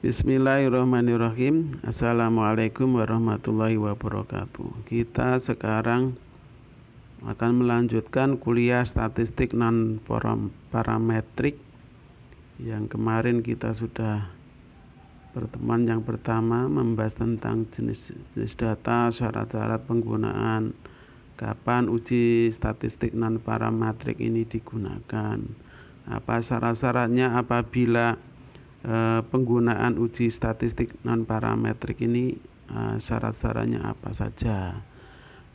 Bismillahirrahmanirrahim. Assalamualaikum warahmatullahi wabarakatuh. Kita sekarang akan melanjutkan kuliah statistik non parametrik yang kemarin kita sudah pertemuan yang pertama membahas tentang jenis data, syarat-syarat penggunaan, kapan uji statistik non parametrik ini digunakan, apa syarat-syaratnya apabila penggunaan uji statistik non parametrik ini, syarat-syaratnya apa saja.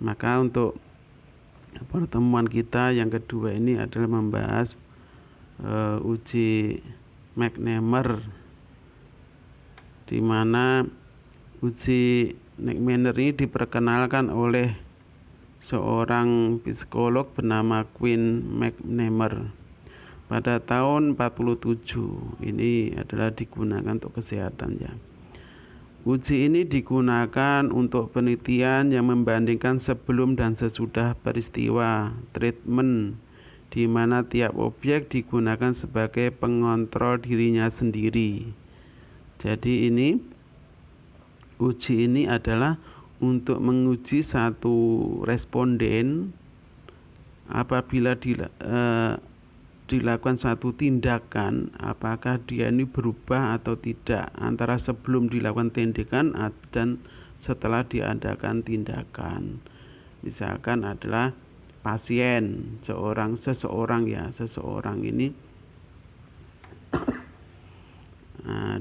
Maka untuk pertemuan kita yang kedua ini adalah membahas uji McNamara, di mana uji McNamara ini diperkenalkan oleh seorang psikolog bernama Quinn McNamara pada tahun 47. Ini adalah digunakan untuk kesehatan ya. Uji ini digunakan untuk penelitian yang membandingkan sebelum dan sesudah peristiwa treatment, di mana tiap objek digunakan sebagai pengontrol dirinya sendiri. Jadi uji ini adalah untuk menguji satu responden apabila dilakukan suatu tindakan, apakah dia ini berubah atau tidak antara sebelum dilakukan tindakan dan setelah diadakan tindakan. Misalkan adalah pasien, seseorang ini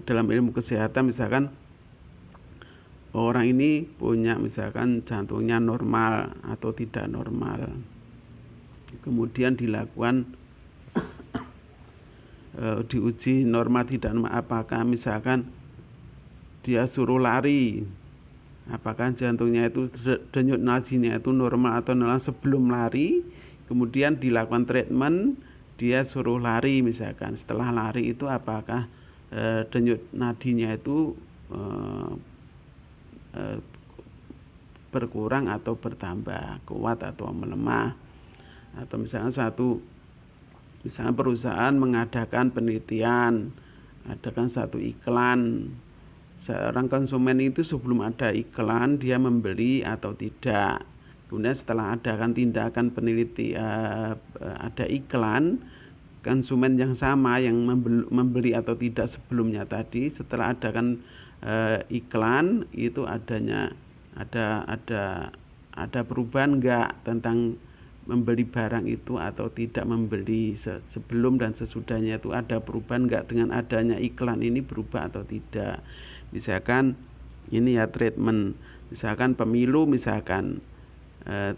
dalam ilmu kesehatan, misalkan orang ini punya misalkan jantungnya normal atau tidak normal, kemudian dilakukan diuji normal tidak normal, apakah misalkan dia suruh lari, apakah jantungnya itu denyut nadinya itu normal atau normal sebelum lari, kemudian dilakukan treatment, dia suruh lari misalkan, setelah lari itu apakah denyut nadinya itu berkurang atau bertambah, kuat atau melemah. Atau misalkan misalnya perusahaan mengadakan penelitian, adakan satu iklan, seorang konsumen itu sebelum ada iklan dia membeli atau tidak, kemudian setelah adakan tindakan penelitian, ada iklan, konsumen yang sama yang membeli atau tidak sebelumnya tadi, setelah adakan iklan itu ada perubahan enggak tentang membeli barang itu atau tidak membeli, sebelum dan sesudahnya itu ada perubahan enggak dengan adanya iklan ini, berubah atau tidak. Misalkan ini ya treatment, misalkan pemilu, misalkan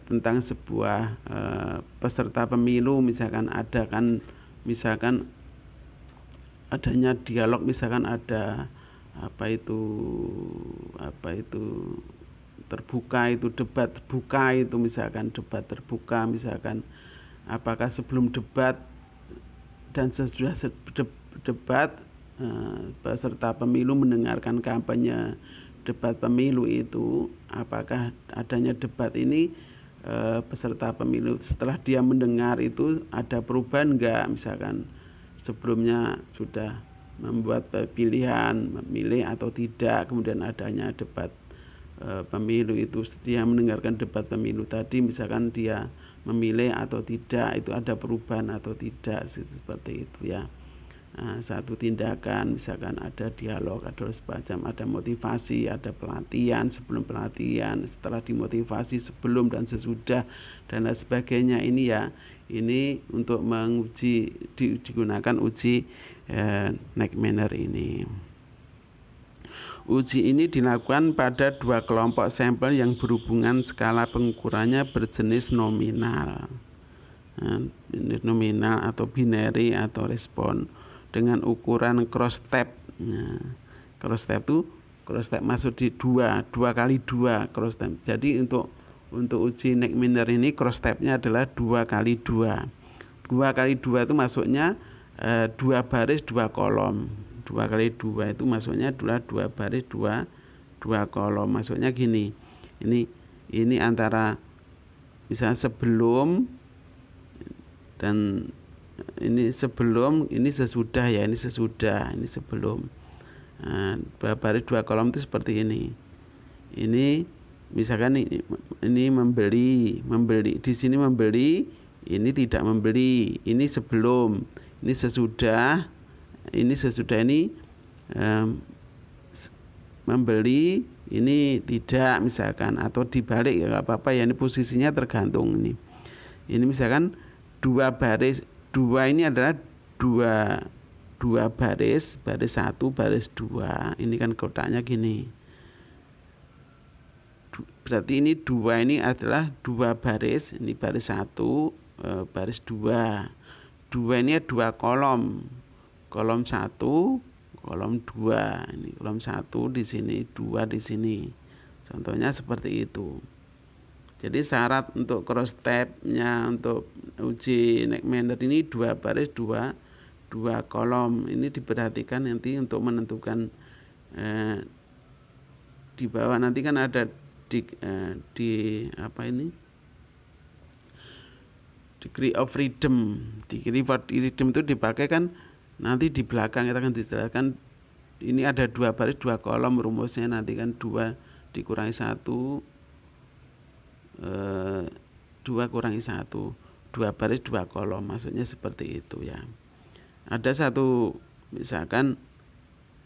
tentang sebuah peserta pemilu, misalkan misalkan adanya dialog, misalkan ada apa itu terbuka, itu debat terbuka, itu misalkan debat terbuka, misalkan apakah sebelum debat dan sesudah debat peserta pemilu mendengarkan kampanye debat pemilu itu, apakah adanya debat ini peserta pemilu setelah dia mendengar itu ada perubahan enggak, misalkan sebelumnya sudah membuat pilihan memilih atau tidak, kemudian adanya debat pemilu itu, dia mendengarkan debat pemilu tadi, misalkan dia memilih atau tidak, itu ada perubahan atau tidak, seperti itu ya. Satu tindakan, misalkan ada dialog, ada semacam, ada motivasi, ada pelatihan, sebelum pelatihan, setelah dimotivasi, sebelum dan sesudah, dan lain sebagainya. Ini ya, ini untuk menguji, digunakan uji McNamara ini. Uji ini dilakukan pada dua kelompok sampel yang berhubungan skala pengukurannya berjenis nominal, nominal atau binary atau respon, dengan ukuran cross step. Cross step masuk di dua kali dua cross step. Jadi untuk uji McNamara ini cross stepnya adalah 2 kali 2. 2 kali 2 itu masuknya 2 baris 2 kolom. 2 kali 2 itu masuknya adalah 2 baris 2 kolom. Masuknya gini. Ini antara misalnya sebelum dan ini sebelum, ini sesudah ya, ini sesudah, ini sebelum. Baris 2 kolom itu seperti ini. Ini misalkan ini membeli, di sini membeli, ini tidak membeli, ini sebelum, ini sesudah, ini membeli, ini tidak misalkan, atau dibalik ya nggak apa-apa ya, ini posisinya tergantung ini. Ini misalkan 2 baris, 2 ini adalah 2 baris 1, baris 2. Ini kan kotaknya gini. Berarti ini 2 ini adalah 2 baris, ini baris 1, baris 2. 2 ini 2 kolom. Kolom 1, kolom 2. Ini kolom 1 di sini, 2 di sini. Contohnya seperti itu. Jadi syarat untuk cross tab-nya untuk uji Neckmanner ini 2 baris 2 kolom. Ini diperhatikan nanti untuk menentukan di bawah nanti kan ada di apa ini, degree of freedom. Degree of freedom itu dipakai kan nanti di belakang kita akan dijelaskan. Ini ada 2 baris 2 kolom, rumusnya nanti kan 2 dikurangi 1, 2 kurangi 1, 2 baris 2 kolom, maksudnya seperti itu ya. Ada satu misalkan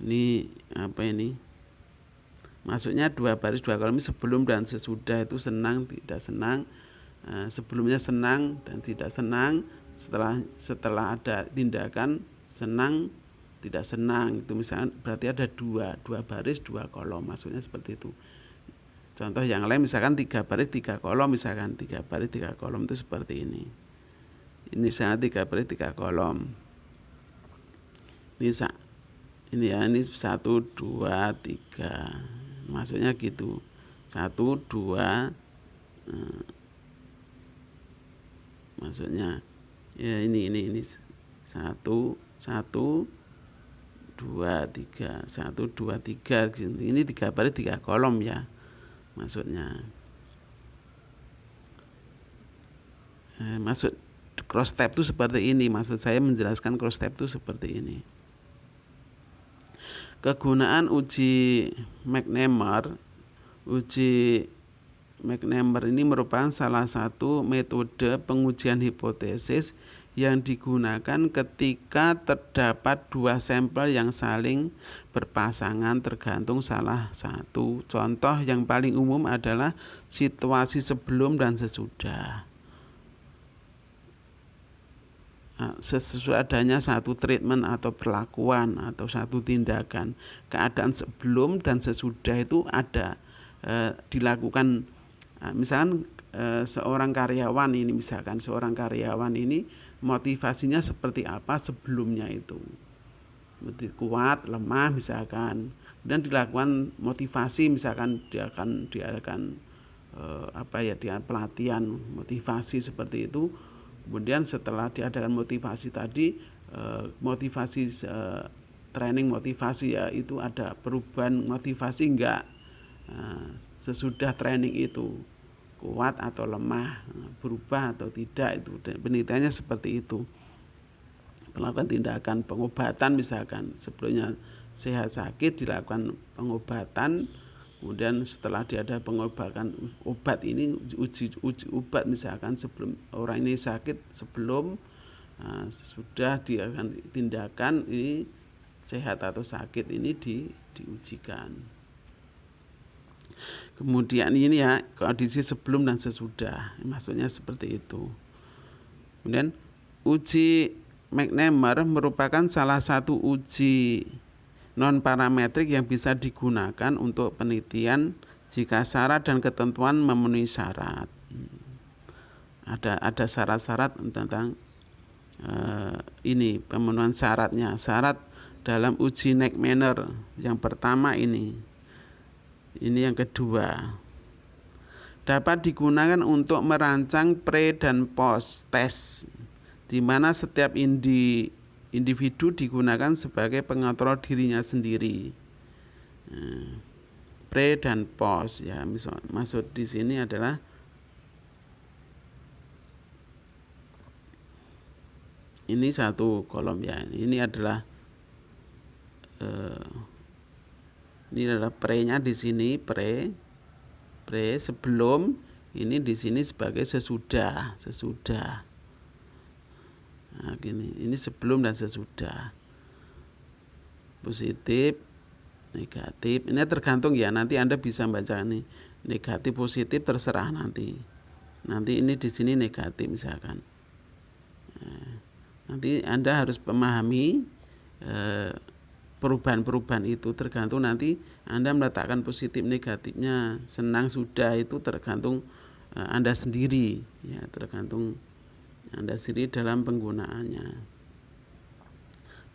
ini apa ini, maksudnya 2 baris 2 kolom sebelum dan sesudah itu senang tidak senang, sebelumnya senang dan tidak senang, setelah ada tindakan senang tidak senang, itu misalkan berarti ada 2 baris 2 kolom, maksudnya seperti itu. Contoh yang lain misalkan 3 baris 3 kolom, misalkan 3 baris 3 kolom itu seperti ini. Ini misalnya 3 baris 3 kolom. Ini ya, ini 1 2 3. Maksudnya gitu. 1 2 maksudnya ya ini 1 1 2 3, 1 2 3 gitu. Ini 3 baris 3 kolom ya. Maksudnya maksud cross tab itu seperti ini. Maksud saya menjelaskan cross tab itu seperti ini. Kegunaan uji Neckmanner. Uji Neckmanner ini merupakan salah satu metode pengujian hipotesis yang digunakan ketika terdapat 2 sampel yang saling berpasangan tergantung salah satu. Contoh yang paling umum adalah situasi sebelum dan sesudah. Sesuai adanya satu treatment atau perlakuan atau satu tindakan, keadaan sebelum dan sesudah itu ada dilakukan. Misalkan seorang karyawan ini motivasinya seperti apa sebelumnya itu, kuat, lemah misalkan, dan dilakukan motivasi, misalkan dia akan pelatihan motivasi seperti itu. Kemudian setelah diadakan motivasi tadi, training motivasi ya, itu ada perubahan motivasi enggak sesudah training itu, kuat atau lemah, berubah atau tidak, itu penelitiannya seperti itu. Melakukan tindakan pengobatan, misalkan sebelumnya sehat sakit dilakukan pengobatan, kemudian setelah ada pengobatan, obat ini uji obat, misalkan sebelum orang ini sakit, sebelum sudah dilakukan tindakan ini sehat atau sakit, ini diujikan. Kemudian ini ya, kondisi sebelum dan sesudah, maksudnya seperti itu. Kemudian uji Neckmanner merupakan salah satu uji non-parametrik yang bisa digunakan untuk penelitian jika syarat dan ketentuan memenuhi syarat. Ada syarat-syarat tentang ini pemenuhan syaratnya. Syarat dalam uji Neckmanner yang pertama ini yang kedua, dapat digunakan untuk merancang pre dan post test, di mana setiap individu digunakan sebagai pengontrol dirinya sendiri. Pre dan post ya, maksud di sini adalah ini satu kolom ya, ini adalah Ini adalah pre-nya di sini, pre sebelum, ini di sini sebagai sesudah. Nah, gini, ini sebelum dan sesudah. Positif, negatif. Ini tergantung ya, nanti Anda bisa baca ini. Negatif, positif terserah nanti. Nanti ini di sini negatif misalkan. Nanti Anda harus memahami perubahan-perubahan itu, tergantung nanti Anda meletakkan positif negatifnya, senang sudah, itu tergantung Anda sendiri ya, tergantung Anda sendiri dalam penggunaannya,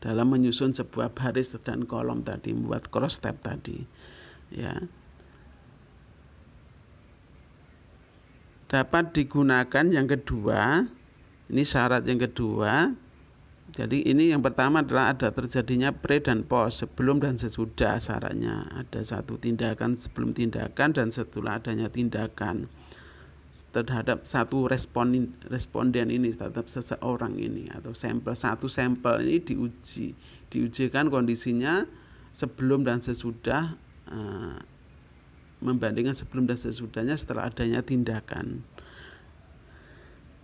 dalam menyusun sebuah baris dan kolom tadi, membuat cross step tadi ya. Dapat digunakan yang kedua, ini syarat yang kedua. Jadi ini yang pertama adalah ada terjadinya pre dan post, sebelum dan sesudah syaratnya. Ada satu tindakan sebelum tindakan dan setelah adanya tindakan terhadap satu responden ini, terhadap seseorang ini atau satu sampel ini diujikan kondisinya sebelum dan sesudah, membandingkan sebelum dan sesudahnya setelah adanya tindakan.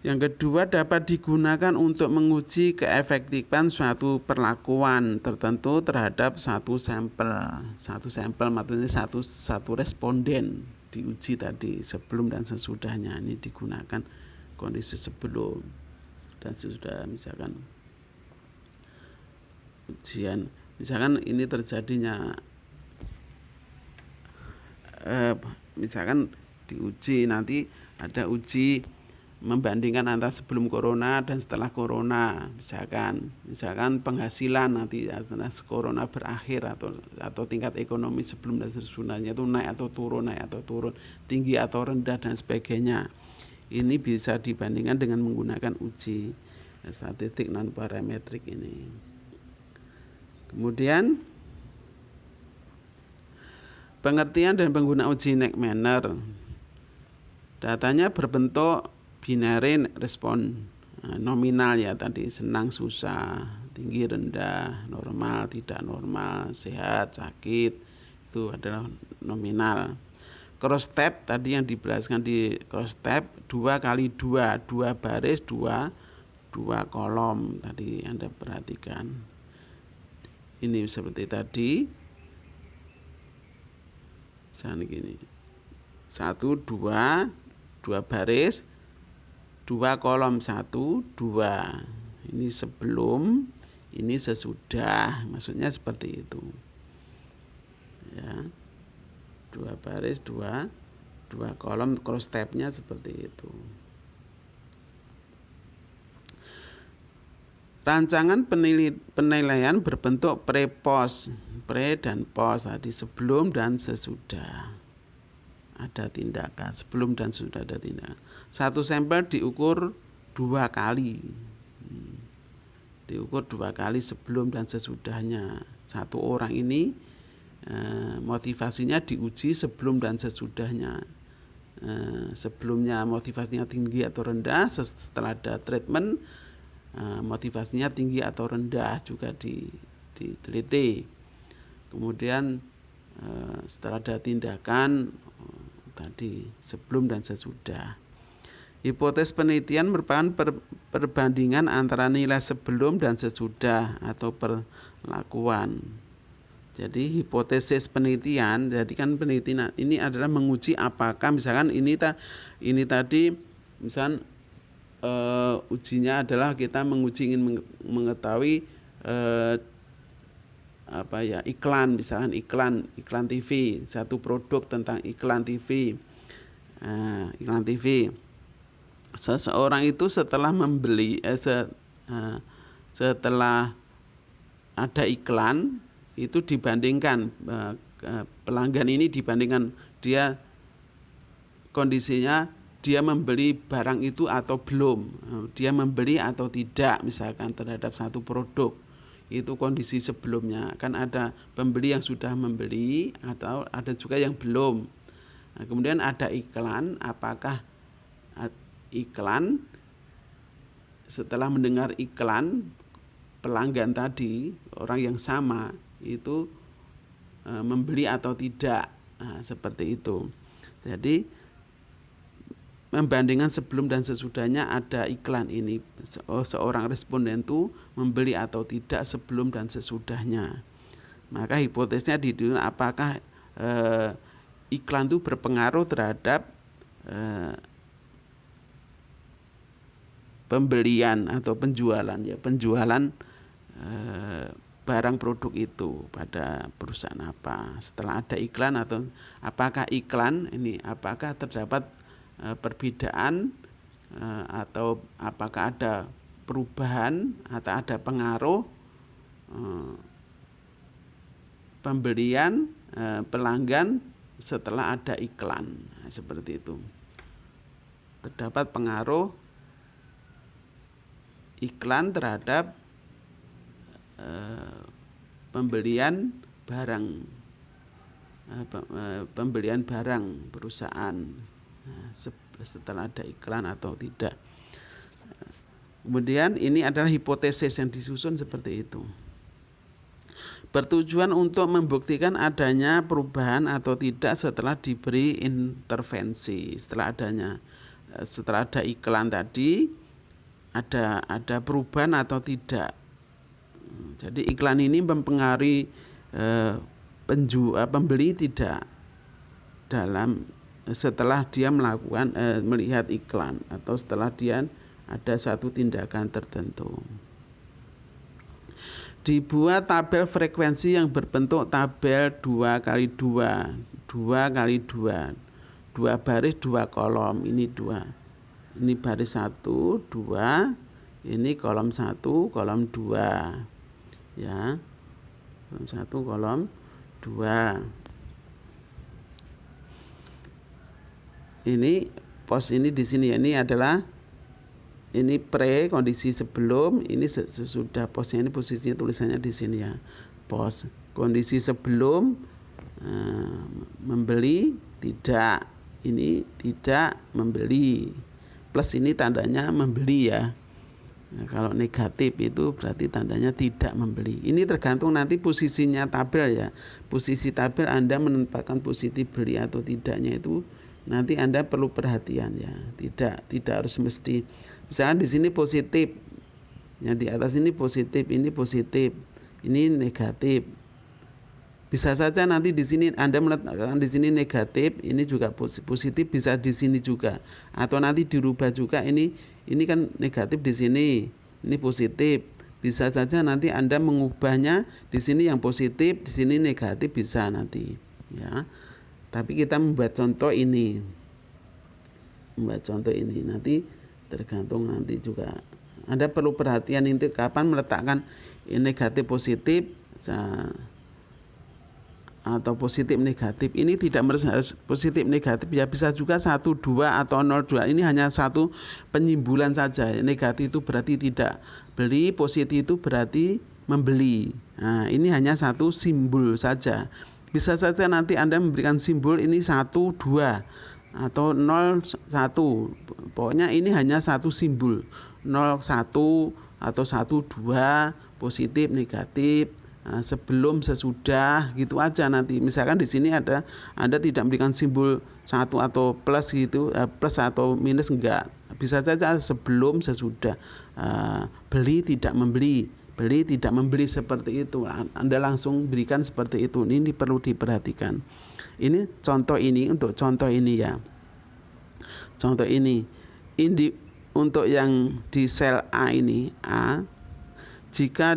Yang kedua, dapat digunakan untuk menguji keefektifan suatu perlakuan tertentu terhadap satu sampel. Satu sampel maksudnya satu responden diuji tadi sebelum dan sesudahnya. Ini digunakan kondisi sebelum dan sesudah. Misalkan ujian, misalkan ini terjadinya misalkan diuji, nanti ada uji membandingkan antara sebelum corona dan setelah corona, misalkan penghasilan nanti setelah corona berakhir, atau tingkat ekonomi sebelum dan sesudahnya itu naik atau turun, tinggi atau rendah dan sebagainya. Ini bisa dibandingkan dengan menggunakan uji statistik non parametrik ini. Kemudian pengertian dan penggunaan uji neck manner. Datanya berbentuk binary respon nominal ya tadi, senang susah, tinggi rendah, normal tidak normal, sehat sakit, itu adalah nominal. Cross step tadi yang dijelaskan di cross step 2x2, 2 baris, 2 kolom tadi Anda perhatikan. Ini seperti tadi. Misalnya gini. 1 2 baris, 2 kolom, 1 2. Ini sebelum, ini sesudah, maksudnya seperti itu ya. 2 baris, 2 kolom, cross stepnya seperti itu. Rancangan penilaian berbentuk pre-post, pre dan post tadi, sebelum dan sesudah ada tindakan, sebelum dan sudah ada tindakan. Satu sampel diukur 2 kali, diukur 2 kali sebelum dan sesudahnya. Satu orang ini motivasinya diuji sebelum dan sesudahnya. Sebelumnya motivasinya tinggi atau rendah, setelah ada treatment motivasinya tinggi atau rendah juga diteliti. Kemudian setelah ada tindakan tadi sebelum dan sesudah. Hipotesis penelitian merupakan perbandingan antara nilai sebelum dan sesudah atau perlakuan. Jadi hipotesis penelitian, jadi kan penelitian ini adalah menguji apakah misalkan ini tadi misalkan ujinya adalah kita ingin mengetahui iklan, misalkan iklan TV, satu produk tentang iklan TV. Iklan TV. Seseorang itu setelah membeli setelah ada iklan itu dibandingkan pelanggan ini dibandingkan dia kondisinya, dia membeli barang itu atau belum, dia membeli atau tidak misalkan terhadap satu produk, itu kondisi sebelumnya. Kan ada pembeli yang sudah membeli atau ada juga yang belum. Nah, kemudian ada iklan, apakah iklan setelah mendengar iklan pelanggan tadi, orang yang sama itu membeli atau tidak. Nah, seperti itu. Jadi membandingkan sebelum dan sesudahnya ada iklan ini. Seorang responden itu membeli atau tidak sebelum dan sesudahnya. Maka hipotesnya apakah iklan itu berpengaruh terhadap pembelian atau penjualan barang produk itu pada perusahaan apa. Setelah ada iklan atau apakah iklan ini apakah terdapat perbedaan atau apakah ada perubahan atau ada pengaruh pembelian pelanggan setelah ada iklan. Nah, seperti itu. Terdapat pengaruh iklan terhadap pembelian barang perusahaan setelah ada iklan atau tidak. Kemudian ini adalah hipotesis yang disusun seperti itu. Bertujuan untuk membuktikan adanya perubahan atau tidak setelah diberi intervensi. Setelah ada iklan tadi ada perubahan atau tidak. Jadi iklan ini mempengaruhi pembeli tidak dalam setelah dia melihat iklan atau setelah dia ada satu tindakan tertentu. Dibuat tabel frekuensi yang berbentuk tabel 2x2, 2x2, 2 baris 2 kolom, ini 2. Ini baris 1, 2, ini kolom 1, kolom 2. Ya. Kolom 1, kolom 2. Ini pos ini di sini, ini adalah ini kondisi sebelum, ini sesudah posnya, ini posisinya tulisannya di sini ya. Pos kondisi sebelum membeli tidak, ini tidak membeli. Plus ini tandanya membeli ya. Nah, kalau negatif itu berarti tandanya tidak membeli. Ini tergantung nanti posisinya tabel ya. Posisi tabel Anda menempatkan positif beli atau tidaknya itu nanti Anda perlu perhatian ya. Tidak harus mesti. Misalnya di sini positif, yang di atas ini positif, ini negatif. Bisa saja nanti di sini Anda meletakkan di sini negatif, ini juga positif, bisa di sini juga. Atau nanti dirubah juga, ini kan negatif di sini, ini positif. Bisa saja nanti Anda mengubahnya di sini yang positif, di sini negatif, bisa nanti. Ya. Tapi kita membuat contoh ini. Nanti tergantung nanti juga. Anda perlu perhatian itu kapan meletakkan negatif positif atau positif negatif. Ini tidak harus positif negatif ya, bisa juga 1, 2 atau 0, 2. Ini hanya satu penyimbulan saja. Negatif itu berarti tidak beli, positif itu berarti membeli. Nah, ini hanya satu simbol saja. Bisa saja nanti Anda memberikan simbol ini 1, 2 atau 0, 1. Pokoknya ini hanya satu simbol. 0, 1 atau 1, 2, positif, negatif, sebelum, sesudah, gitu aja nanti. Misalkan di sini Anda tidak memberikan simbol 1 atau plus gitu, plus atau minus enggak. Bisa saja sebelum, sesudah. Beli, tidak membeli. Beli, tidak membeli, seperti itu. Anda langsung berikan seperti itu. Ini perlu diperhatikan. Ini contoh ini, untuk contoh ini ya. Contoh ini untuk yang di sel A ini, A, jika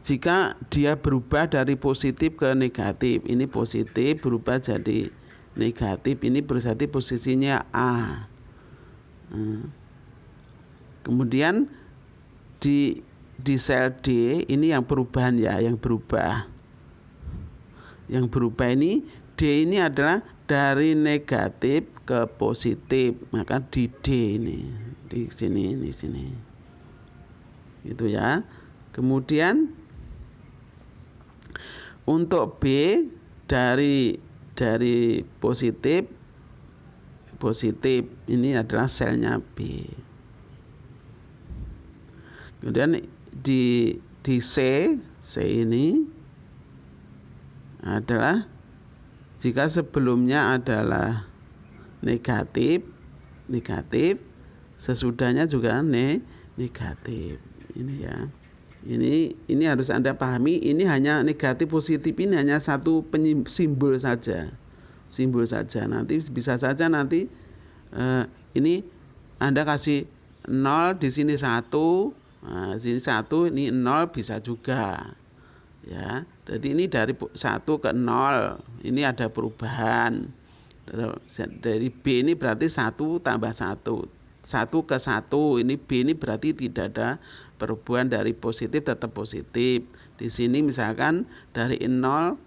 jika dia berubah dari positif ke negatif, ini positif berubah jadi negatif, ini berarti posisinya A. Kemudian di sel D ini yang perubahan ya, yang berubah ini D ini adalah dari negatif ke positif, maka di D ini, di sini itu ya. Kemudian untuk B dari positif ini adalah selnya B. Kemudian di C C ini adalah jika sebelumnya adalah negatif, sesudahnya juga negatif. Ini ya. Ini harus Anda pahami, ini hanya negatif positif ini hanya satu simbol saja. Nanti bisa saja nanti ini Anda kasih 0 di sini 1, sini 1, ini 0 bisa juga. Ya, jadi ini dari 1 ke 0 ini ada perubahan. Dari B ini berarti 1 tambah 1 ke 1, ini B ini berarti tidak ada perubahan, dari positif tetap positif. Di sini misalkan dari 0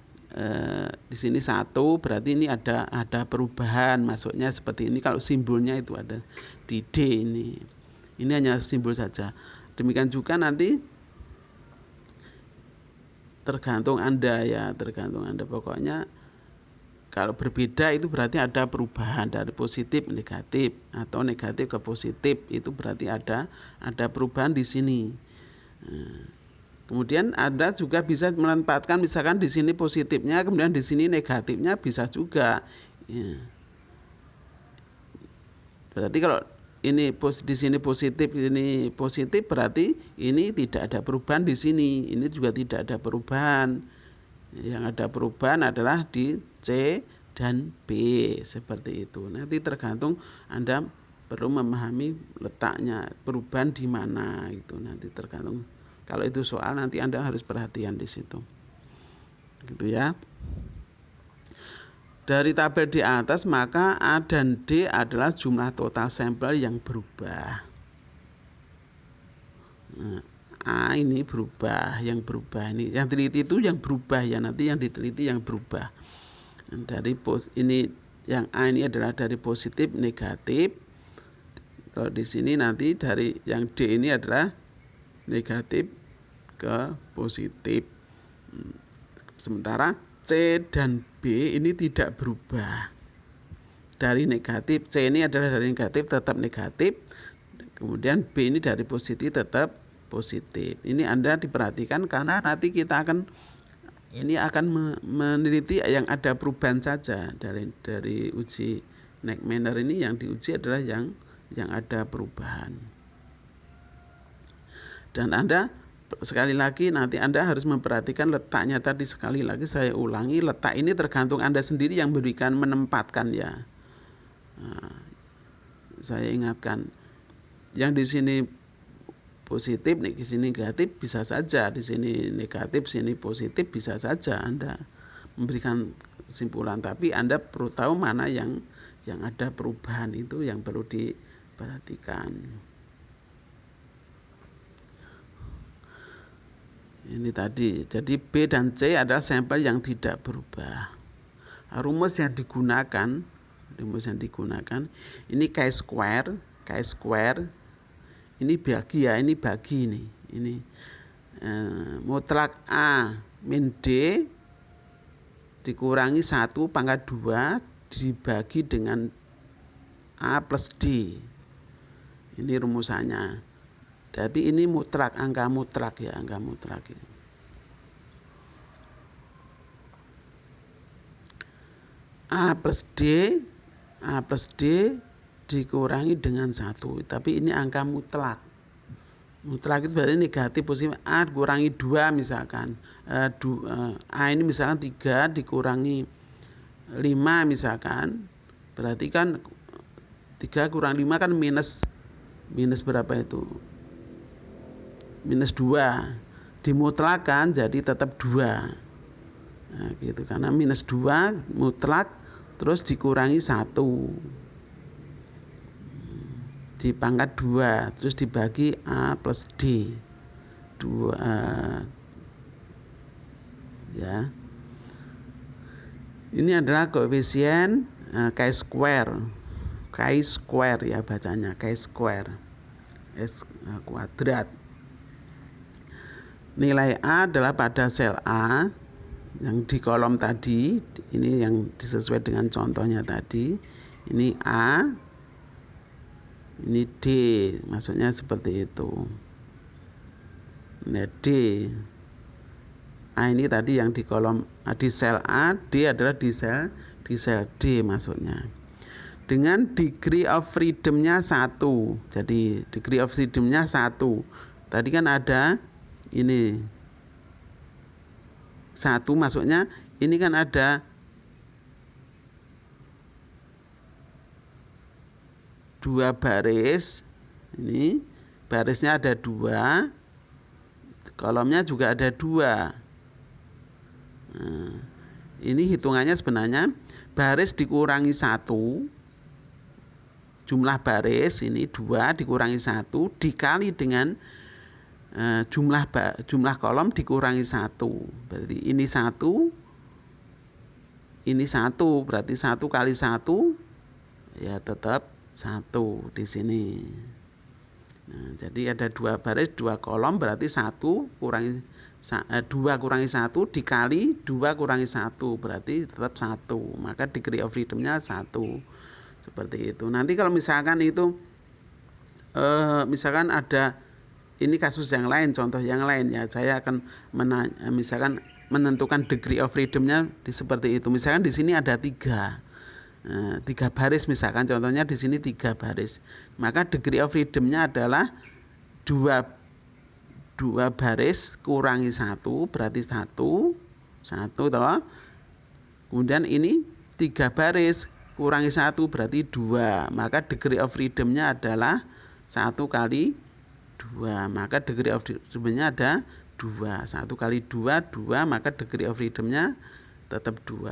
di sini 1 berarti ini ada perubahan, masuknya seperti ini. Kalau simbolnya itu ada di D ini hanya simbol saja. Demikian juga nanti tergantung Anda ya, pokoknya kalau berbeda itu berarti ada perubahan dari positif negatif atau negatif ke positif, itu berarti ada perubahan di sini. Kemudian Anda juga bisa menempatkan misalkan di sini positifnya, kemudian di sini negatifnya bisa juga. Ya. Berarti kalau ini di sini positif, ini positif, berarti ini tidak ada perubahan di sini. Ini juga tidak ada perubahan. Yang ada perubahan adalah di C dan B, seperti itu. Nanti tergantung Anda perlu memahami letaknya perubahan di mana itu. Nanti tergantung. Kalau itu soal nanti Anda harus perhatian di situ. Gitu ya. Dari tabel di atas, maka A dan D adalah jumlah total sampel yang berubah. Nah, A ini berubah, yang berubah ini, yang teliti itu yang berubah ya, nanti yang diteliti yang berubah. Dari ini yang A ini adalah dari positif negatif. Kalau di sini nanti dari yang D ini adalah negatif ke positif. Sementara C dan B ini tidak berubah. Dari negatif, C ini adalah dari negatif tetap negatif. Kemudian B ini dari positif tetap positif. Ini Anda diperhatikan karena nanti kita akan meneliti yang ada perubahan saja. Dari uji Nick-Manner ini yang diuji adalah yang ada perubahan. Dan Anda sekali lagi nanti Anda harus memperhatikan letaknya tadi. Sekali lagi saya ulangi, letak ini tergantung Anda sendiri yang menempatkan ya. Nah, saya ingatkan, yang di sini positif, di sini negatif bisa saja, di sini negatif, sini positif bisa saja Anda memberikan kesimpulan. Tapi Anda perlu tahu mana yang ada perubahan, itu yang perlu diperhatikan. Ini tadi, jadi B dan C adalah sampel yang tidak berubah. Rumus yang digunakan ini Chi-square, ini bagi ya, ini mutlak A min D dikurangi 1 pangkat 2 dibagi dengan A plus D. Ini rumusannya. Tapi ini mutlak, angka mutlak ya, A plus D dikurangi dengan 1. Tapi ini angka mutlak. Mutlak itu berarti negatif positif. A dikurangi 2 misalkan. A ini misalkan 3 dikurangi 5 misalkan. Berarti kan 3 kurang 5 kan minus berapa itu? Minus 2. Dimutlakan jadi tetap 2. Nah, gitu, karena minus 2 mutlak terus dikurangi 1 di pangkat 2 terus dibagi A plus D 2 ya. Ini adalah koefisien Chi-square ya bacanya, Chi-square S kuadrat. Nilai A adalah pada sel A yang di kolom tadi, ini yang disesuai dengan contohnya tadi. Ini A, ini D, maksudnya seperti itu. Ini D. Nah, ini tadi yang di kolom di sel A, D adalah di sel D maksudnya. Dengan degree of freedom-nya 1. Jadi degree of freedom-nya 1. Tadi kan ada ini 1, maksudnya ini kan ada dua baris. Ini barisnya ada 2, kolomnya juga ada 2. Nah, ini hitungannya sebenarnya baris dikurangi 1, jumlah baris ini 2 dikurangi 1 dikali dengan jumlah kolom dikurangi 1. Berarti ini 1, ini 1, berarti 1 kali 1 ya tetap 1 di sini. Nah, jadi ada 2 baris 2 kolom, berarti 1 kurangi 2 kurangi 1 dikali 2 kurangi 1, berarti tetap 1. Maka degree of freedom-nya 1. Seperti itu. Nanti kalau misalkan itu misalkan ada ini kasus yang lain, contoh yang lain ya, saya akan misalkan menentukan degree of freedom-nya seperti itu. Misalkan di sini ada 3 baris, misalkan contohnya di sini 3 baris. Maka degree of freedom-nya adalah 2 baris kurangi 1, berarti 1 toh. Kemudian ini 3 baris kurangi 1, berarti 2. Maka degree of freedom-nya adalah 1 kali 2. Maka degree of freedom-nya ada 2. 1 kali 2, 2. Maka degree of freedom-nya tetap 2.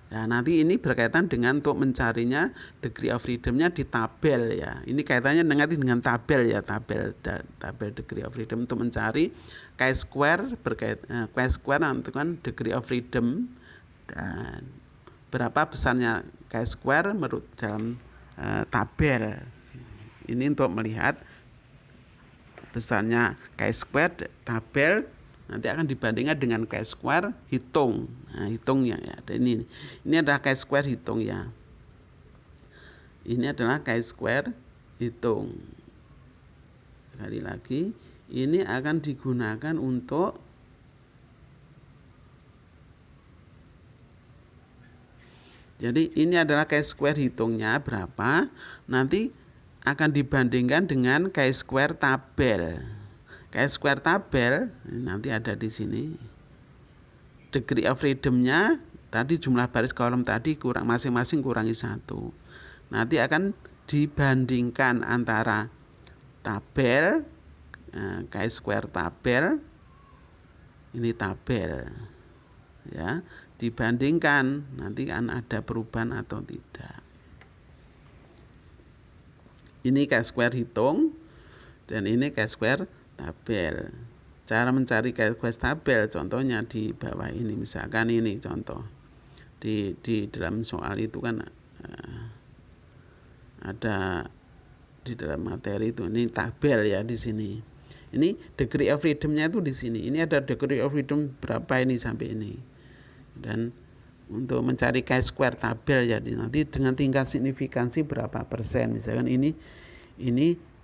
Nah, nanti ini berkaitan dengan untuk mencarinya degree of freedom-nya di tabel ya. Ini kaitannya dengan tabel ya, tabel degree of freedom untuk mencari chi-square chi-square menentukan degree of freedom dan berapa besarnya chi-square menurut dalam tabel. Ini untuk melihat besarnya chi-square tabel. Nanti akan dibandingkan dengan chi-square hitung. Nah, hitung ya, ada ini adalah chi-square hitung ya. Ini adalah chi-square hitung. Sekali lagi, ini akan digunakan untuk jadi ini adalah chi-square hitungnya berapa, nanti akan dibandingkan dengan chi-square tabel. Chi-square tabel nanti ada di sini. Degree of freedom-nya tadi jumlah baris kolom tadi masing-masing kurangi 1. Nanti akan dibandingkan antara tabel chi-square tabel, ini tabel ya, dibandingkan nanti kan ada perubahan atau tidak. Ini chi-square hitung dan ini chi-square tabel. Cara mencari chi-square tabel contohnya di bawah ini, misalkan ini contoh di dalam soal itu kan ada di dalam materi itu, ini tabel ya di sini. Ini degree of freedom-nya itu di sini. Ini ada degree of freedom berapa ini sampai ini. Dan untuk mencari chi-square tabel ya nanti dengan tingkat signifikansi berapa persen, misalkan ini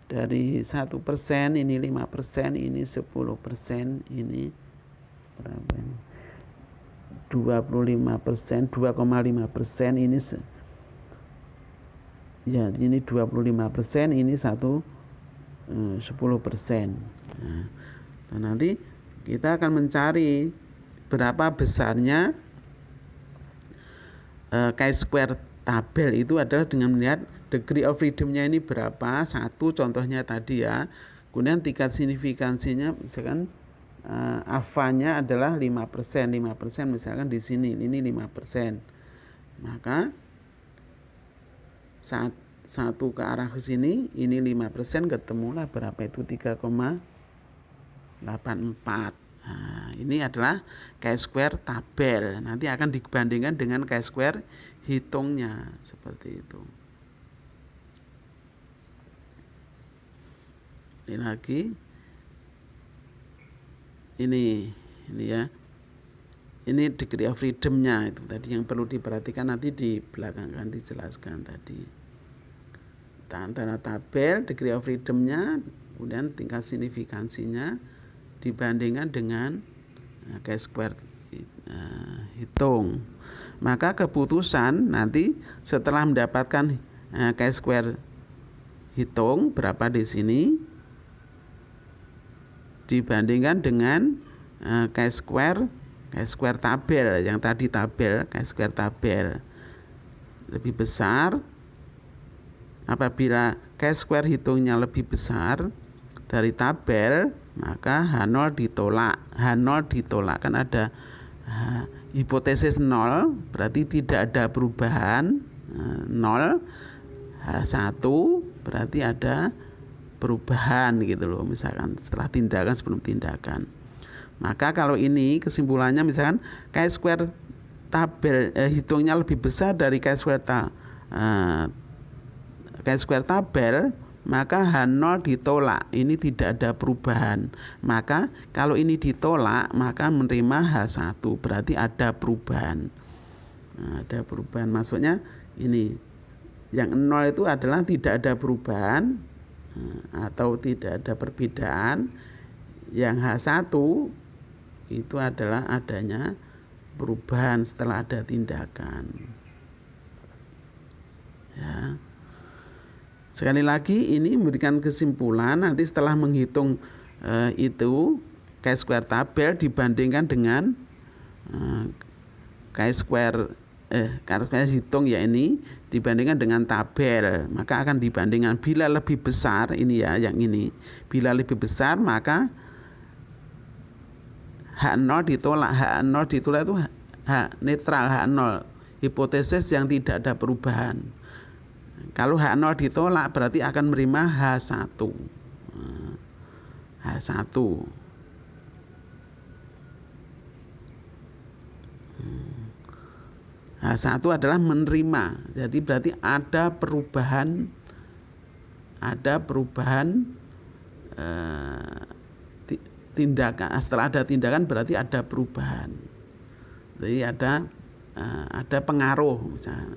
dari 1%, ini 5%, ini 10%, ini berapa ini? 25%, 2,5%, ini ya ini 25%, ini 10%. Nah, nanti kita akan mencari berapa besarnya chi-square tabel itu adalah dengan melihat degree of freedom-nya ini berapa, 1 contohnya tadi ya. Kemudian tingkat signifikansinya misalkan alfanya adalah 5%, misalkan di sini ini 5%. Maka saat satu ke arah ke sini ini 5%, ketemulah berapa itu 3,84. Nah, ini adalah chi-square tabel. Nanti akan dibandingkan dengan chi-square hitungnya seperti itu. Ini lagi, ini ya, ini degree of freedom-nya itu tadi yang perlu diperhatikan, nanti di belakang kan dijelaskan tadi antara tabel degree of freedom-nya kemudian tingkat signifikansinya dibandingkan dengan chi-square hitung. Maka keputusan nanti setelah mendapatkan chi-square hitung berapa di sini dibandingkan dengan chi-square tabel yang tadi, tabel chi-square tabel lebih besar. Apabila chi-square hitungnya lebih besar dari tabel, maka H0 ditolak. H0 ditolak kan ada hipotesis 0, berarti tidak ada perubahan. 0 H1 berarti ada perubahan gitu loh, misalkan setelah tindakan sebelum tindakan. Maka kalau ini kesimpulannya misalkan chi-square tabel hitungnya lebih besar dari chi-square tabel, maka H0 ditolak, ini tidak ada perubahan. Maka kalau ini ditolak, maka menerima H1, berarti ada perubahan. Ada perubahan, maksudnya ini yang 0 itu adalah tidak ada perubahan atau tidak ada perbedaan. Yang H1 itu adalah adanya perubahan setelah ada tindakan. Ya. Sekali lagi ini memberikan kesimpulan nanti setelah menghitung itu chi-square tabel dibandingkan dengan chi-square hitung ya, ini dibandingkan dengan tabel, maka akan dibandingkan. Bila lebih besar ini ya, yang ini bila lebih besar maka H0 ditolak. H0 ditolak itu netral, H0 hipotesis yang tidak ada perubahan. Kalau H0 ditolak berarti akan menerima H1. H1. H1 adalah menerima. Jadi berarti ada perubahan tindakan. Setelah ada tindakan berarti ada perubahan. Jadi ada pengaruh misalnya.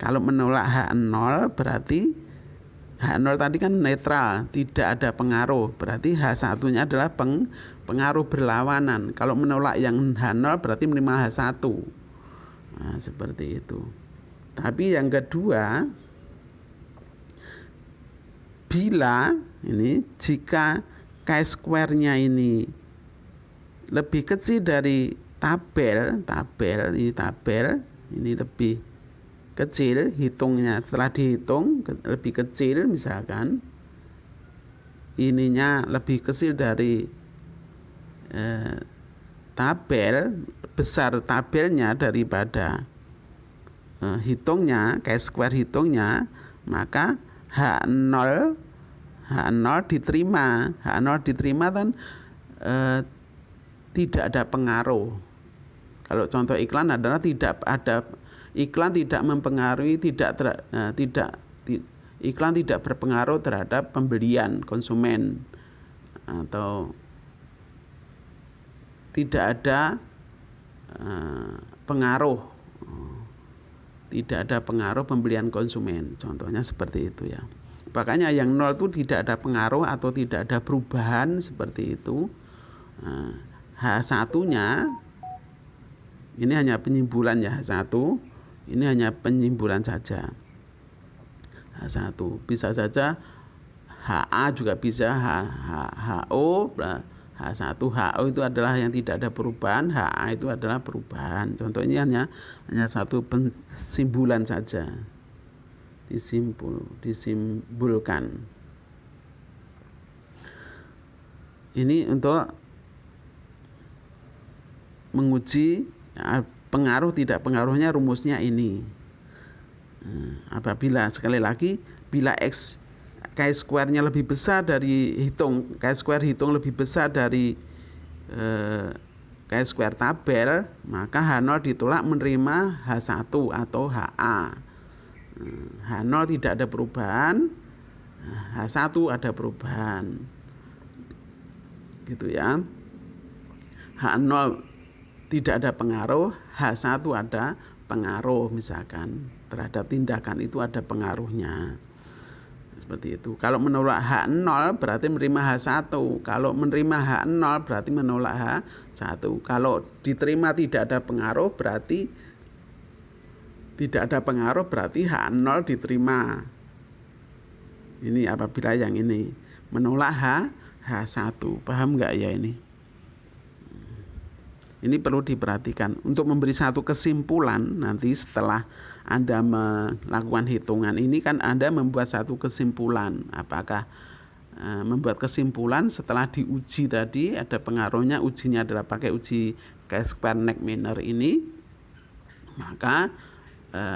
Kalau menolak H0 berarti H0 tadi kan netral, tidak ada pengaruh. Berarti H1-nya adalah pengaruh berlawanan. Kalau menolak yang H0 berarti menerima H1. Nah, seperti itu. Tapi yang kedua, bila ini jika chi-square-nya ini lebih kecil dari tabel ini lebih kecil hitungnya, setelah dihitung lebih kecil, misalkan ininya lebih kecil dari tabel, besar tabelnya daripada hitungnya, chi-square hitungnya, maka H0 diterima. H0 diterima kan tidak ada pengaruh. Kalau contoh iklan adalah tidak ada, iklan tidak mempengaruhi, iklan tidak berpengaruh terhadap pembelian konsumen, atau tidak ada pengaruh, pembelian konsumen. Contohnya seperti itu ya. Makanya yang 0 itu tidak ada pengaruh atau tidak ada perubahan seperti itu. H1-nya ini hanya penyimpulan ya, H1 ini hanya penyimpulan saja. H1 bisa saja HA juga bisa, HO, H1 HO itu adalah yang tidak ada perubahan, HA itu adalah perubahan. Contoh ini hanya satu pensimpulan saja, disimpulkan. Ini untuk menguji pengaruh tidak pengaruhnya, rumusnya ini. Apabila sekali lagi bila chi-square-nya lebih besar dari chi-square hitung lebih besar dari chi-square tabel, maka H0 ditolak, menerima H1 atau HA. H0 tidak ada perubahan, H1 ada perubahan, gitu ya. H0 tidak ada pengaruh, H1 ada pengaruh, misalkan terhadap tindakan itu ada pengaruhnya. Seperti itu. Kalau menolak H0 berarti menerima H1. Kalau menerima H0 berarti menolak H1. Kalau diterima tidak ada pengaruh berarti H0 diterima. Ini apabila yang ini menolak H1. Paham nggak ya ini? Ini perlu diperhatikan. Untuk memberi satu kesimpulan nanti setelah Anda melakukan hitungan ini kan Anda membuat satu kesimpulan. Apakah membuat kesimpulan setelah diuji tadi ada pengaruhnya, ujinya adalah pakai uji chi-square Neck-Miner ini. Maka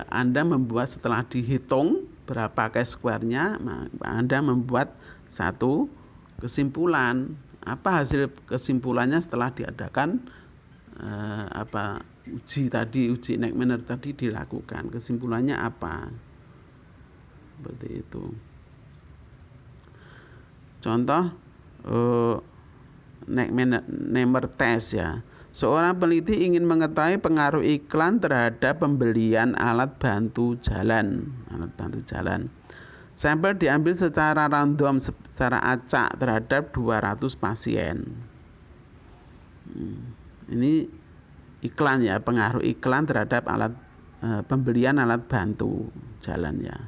Anda membuat setelah dihitung berapa chi-square-nya, Anda membuat satu kesimpulan. Apa hasil kesimpulannya setelah diadakan uji Neck-Miner tadi dilakukan, kesimpulannya apa? Seperti itu. Contoh Neck-Miner test ya. Seorang peneliti ingin mengetahui pengaruh iklan terhadap pembelian alat bantu jalan. Sampel diambil secara random, secara acak terhadap 200 pasien. Ini iklan ya, pengaruh iklan terhadap pembelian alat bantu jalan ya.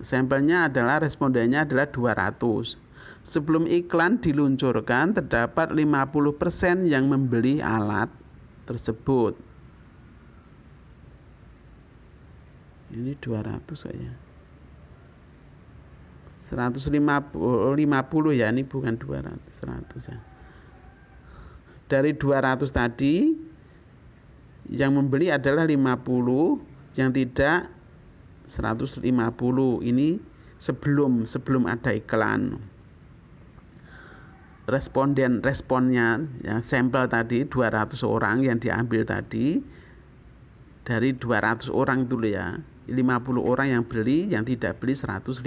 Sampelnya adalah respondennya adalah 200. Sebelum iklan diluncurkan terdapat 50% yang membeli alat tersebut. Ini 200 saja. 150 ya, ini bukan 200, 100 ya. Dari 200 tadi yang membeli adalah 50, yang tidak 150. Ini sebelum ada iklan. Responnya ya, sampel tadi 200 orang yang diambil tadi, dari 200 orang dulu ya, 50 orang yang beli, yang tidak beli 150.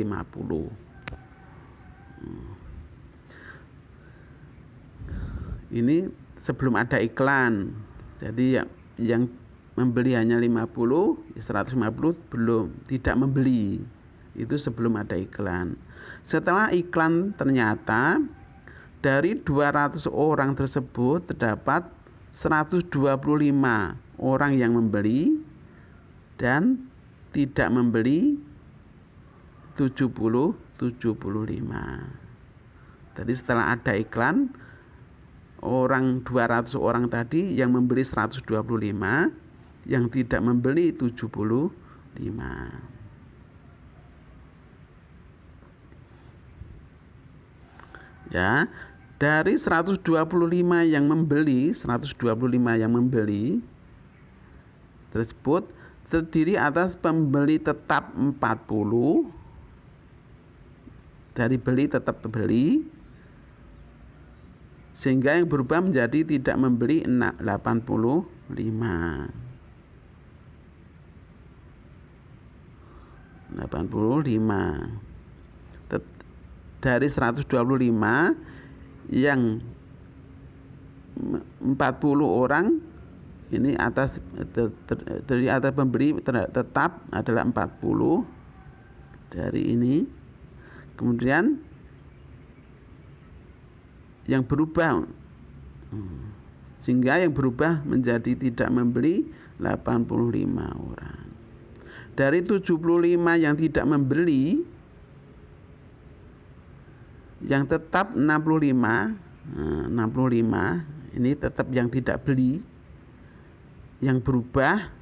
Ini sebelum ada iklan. Jadi yang membeli hanya 50, 150 belum, tidak membeli. Itu sebelum ada iklan. Setelah iklan ternyata dari 200 orang tersebut terdapat 125 orang yang membeli dan tidak membeli 75. Jadi setelah ada iklan, 200 orang tadi yang membeli 125, yang tidak membeli 75. Ya, dari 125 yang membeli tersebut terdiri atas pembeli tetap 40, dari beli tetap beli, sehingga yang berubah menjadi tidak membeli 85. Dari 125 yang 40 orang ini dari atas pembeli tetap adalah 40 dari ini. Kemudian yang berubah, sehingga yang berubah menjadi tidak membeli 85 orang. Dari 75 yang tidak membeli, yang tetap 65 ini tetap yang tidak beli, yang berubah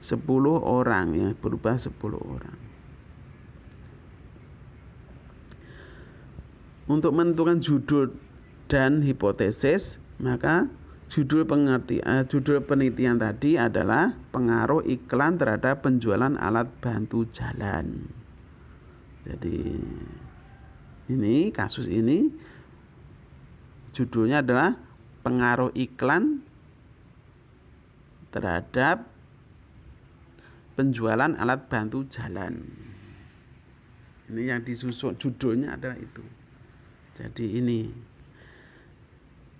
10 orang, yang berubah 10 orang. Untuk menentukan judul dan hipotesis, maka judul penelitian tadi adalah pengaruh iklan terhadap penjualan alat bantu jalan. Jadi ini kasus ini judulnya adalah pengaruh iklan terhadap penjualan alat bantu jalan. Ini yang disusun, judulnya adalah itu. Jadi ini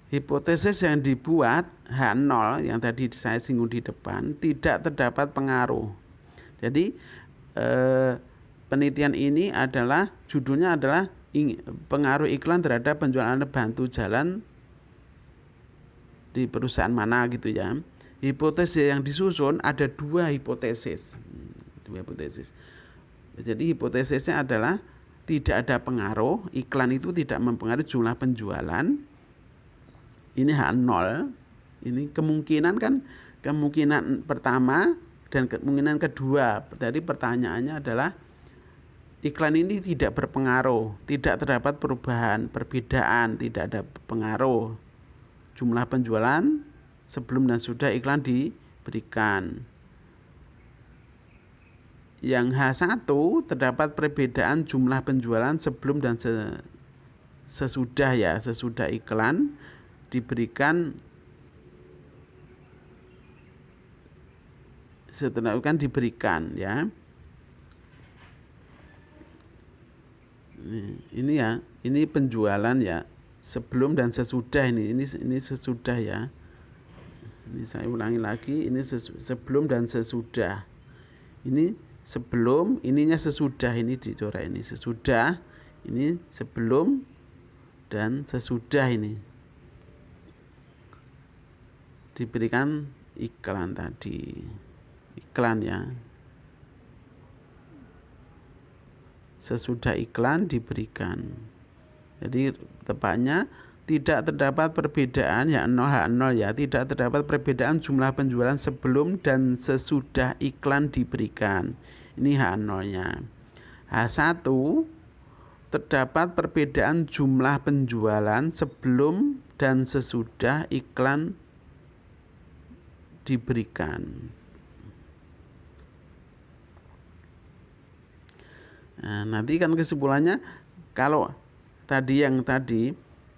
hipotesis yang dibuat H0 yang tadi saya singgung di depan, tidak terdapat pengaruh. Jadi penelitian ini adalah judulnya adalah pengaruh iklan terhadap penjualan bantu jalan di perusahaan mana gitu ya. Hipotesis yang disusun ada dua hipotesis. Jadi hipotesisnya adalah tidak ada pengaruh, iklan itu tidak mempengaruhi jumlah penjualan. Ini H0. Ini kemungkinan pertama dan kemungkinan kedua. Jadi pertanyaannya adalah iklan ini tidak berpengaruh, tidak terdapat perbedaan, tidak ada pengaruh jumlah penjualan sebelum dan sudah iklan diberikan. Yang H1 terdapat perbedaan jumlah penjualan sebelum dan sesudah ya, sesudah iklan diberikan, setelah iklan diberikan ya. Ini ya, ini penjualan ya, sebelum dan sesudah ini sesudah ya. Ini saya ulangi lagi, ini sebelum dan sesudah. Ini sebelum, ininya sesudah, ini dicoret ini sesudah, ini sebelum dan sesudah ini diberikan iklan tadi. Iklan ya. Sesudah iklan diberikan. Jadi tepatnya tidak terdapat perbedaan ya, 0H0 ya, tidak terdapat perbedaan jumlah penjualan sebelum dan sesudah iklan diberikan. Ini H0-nya. H1 terdapat perbedaan jumlah penjualan sebelum dan sesudah iklan diberikan. Nah, nanti kan kesimpulannya kalau tadi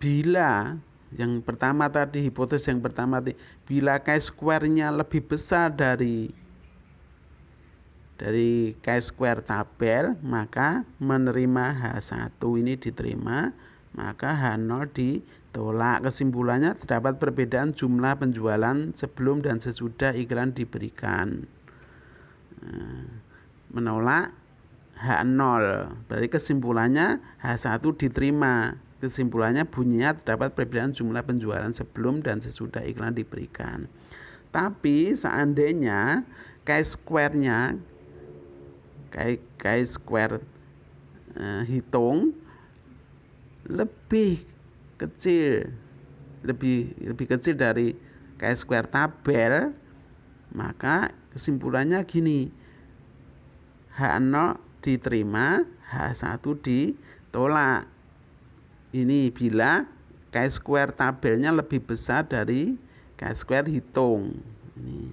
bila yang pertama tadi, hipotesis yang pertama tadi, bila chi-square-nya lebih besar dari chi-square tabel, maka menerima H1 ini diterima, maka H0 ditolak. Kesimpulannya terdapat perbedaan jumlah penjualan sebelum dan sesudah iklan diberikan. Menolak H0, berarti kesimpulannya H1 diterima. Kesimpulannya bunyinya terdapat perbedaan jumlah penjualan sebelum dan sesudah iklan diberikan. Tapi seandainya chi-square-nya chi-square hitung lebih kecil dari chi-square tabel, maka kesimpulannya gini, H0 diterima, H1 ditolak. Ini bila chi-square tabelnya lebih besar dari chi-square hitung. Ini.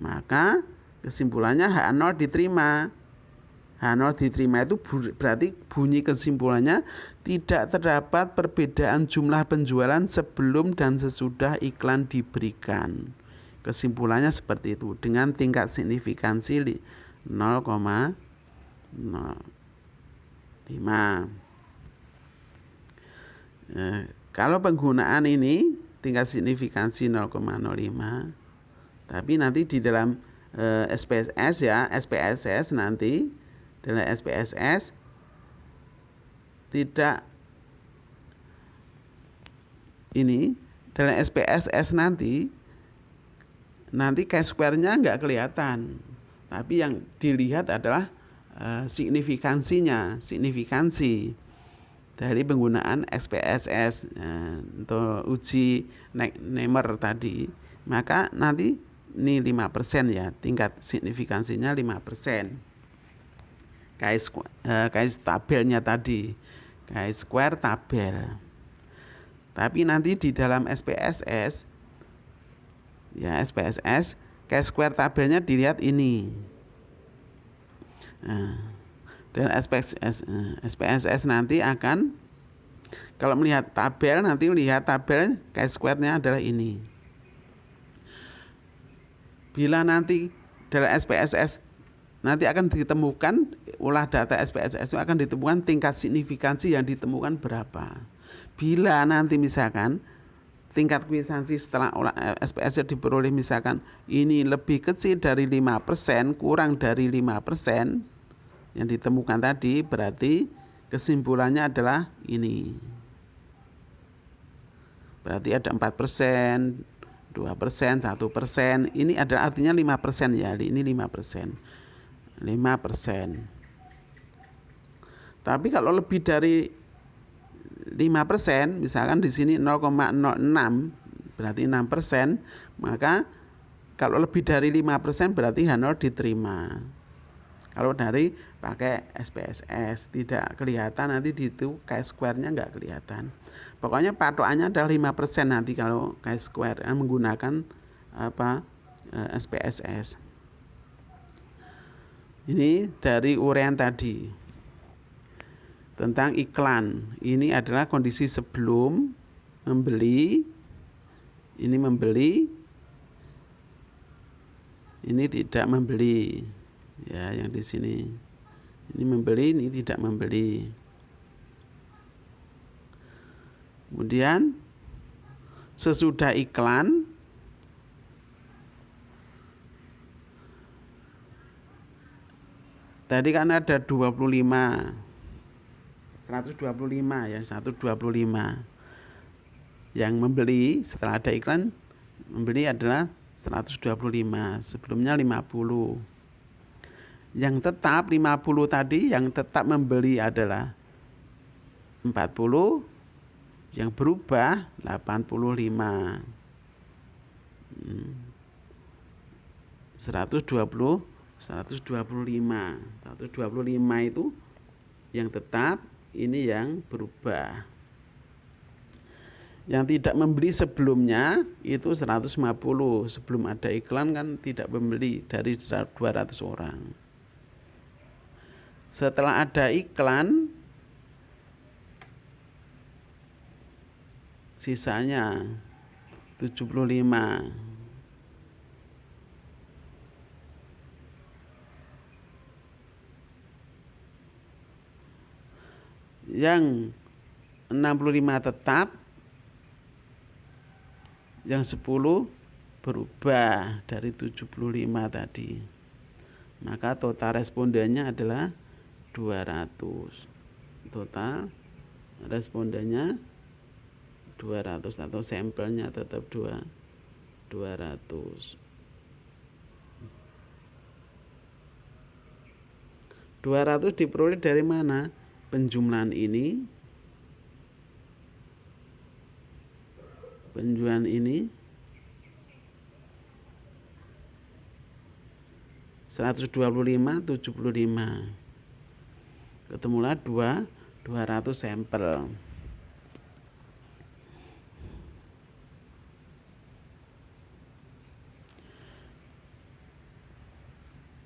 Maka kesimpulannya H0 diterima. H0 diterima itu berarti bunyi kesimpulannya tidak terdapat perbedaan jumlah penjualan sebelum dan sesudah iklan diberikan. Kesimpulannya seperti itu dengan tingkat signifikansi 0,05. Kalau penggunaan ini tingkat signifikansi 0,05, tapi nanti di dalam SPSS ya, SPSS nanti dalam SPSS tidak ini, dalam SPSS nanti chi-square-nya nggak kelihatan, tapi yang dilihat adalah signifikansi dari penggunaan SPSS untuk uji Nemer tadi. Maka nanti ini 5% ya, tingkat signifikansinya 5%. Tabelnya tadi, chi-square tabel. Tapi nanti di dalam SPSS ya, SPSS chi-square tabelnya dilihat ini. Dan SPSS nanti akan, kalau melihat tabel, nanti melihat tabel chi-square-nya adalah ini. Bila nanti dalam SPSS nanti akan ditemukan, olah data SPSS itu akan ditemukan tingkat signifikansi yang ditemukan berapa. Bila nanti misalkan tingkat kwisansi setelah SPS diperoleh misalkan ini lebih kecil dari 5%, kurang dari 5% yang ditemukan tadi, berarti kesimpulannya adalah ini. Berarti ada 4%, 2%, 1%. Ini adalah artinya 5% ya, ini 5%. 5%. Tapi kalau lebih dari 5%, misalkan di sini 0,06, berarti 6%, maka kalau lebih dari 5% berarti H0 diterima. Kalau dari pakai SPSS tidak kelihatan, nanti di itu chi-square-nya nggak kelihatan. Pokoknya patokannya adalah 5% nanti kalau chi-square menggunakan SPSS. Ini dari uraian tadi tentang iklan. Ini adalah kondisi sebelum membeli. Ini membeli, ini tidak membeli. Ya, yang di sini. Ini membeli, ini tidak membeli. Kemudian sesudah iklan, tadi kan ada 125 ya, 125. Yang membeli setelah ada iklan, membeli adalah 125, sebelumnya 50. Yang tetap 50 tadi, yang tetap membeli adalah 40, yang berubah 85. 125 itu yang tetap, ini yang berubah. Yang tidak membeli sebelumnya itu 150. Sebelum ada iklan kan tidak membeli dari 200 orang. Setelah ada iklan, sisanya 75. Yang 65 tetap, yang 10 berubah dari 75 tadi. Maka total respondennya adalah 200. Total respondennya 200 atau sampelnya tetap 200. 200 diperoleh dari mana? Penjumlahan ini, 125, 75. Ketemulah 200 sampel.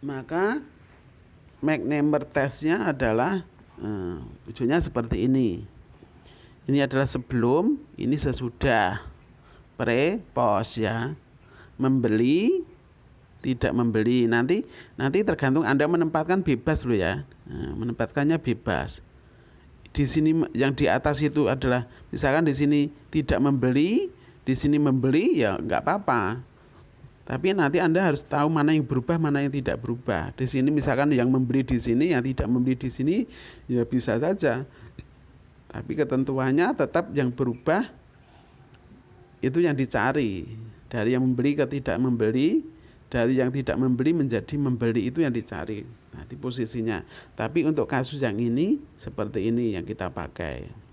Maka make number testnya adalah ujungnya seperti ini. Ini adalah sebelum, ini sesudah. Pre, post ya. Membeli, tidak membeli. Nanti tergantung Anda menempatkan bebas loh ya. Menempatkannya bebas. Di sini yang di atas itu adalah misalkan di sini tidak membeli, di sini membeli ya nggak apa-apa. Tapi nanti Anda harus tahu mana yang berubah, mana yang tidak berubah. Di sini misalkan yang membeli di sini, yang tidak membeli di sini, ya bisa saja. Tapi ketentuannya tetap yang berubah itu yang dicari. Dari yang membeli ke tidak membeli, dari yang tidak membeli menjadi membeli, itu yang dicari. Nanti posisinya. Tapi untuk kasus yang ini seperti ini yang kita pakai.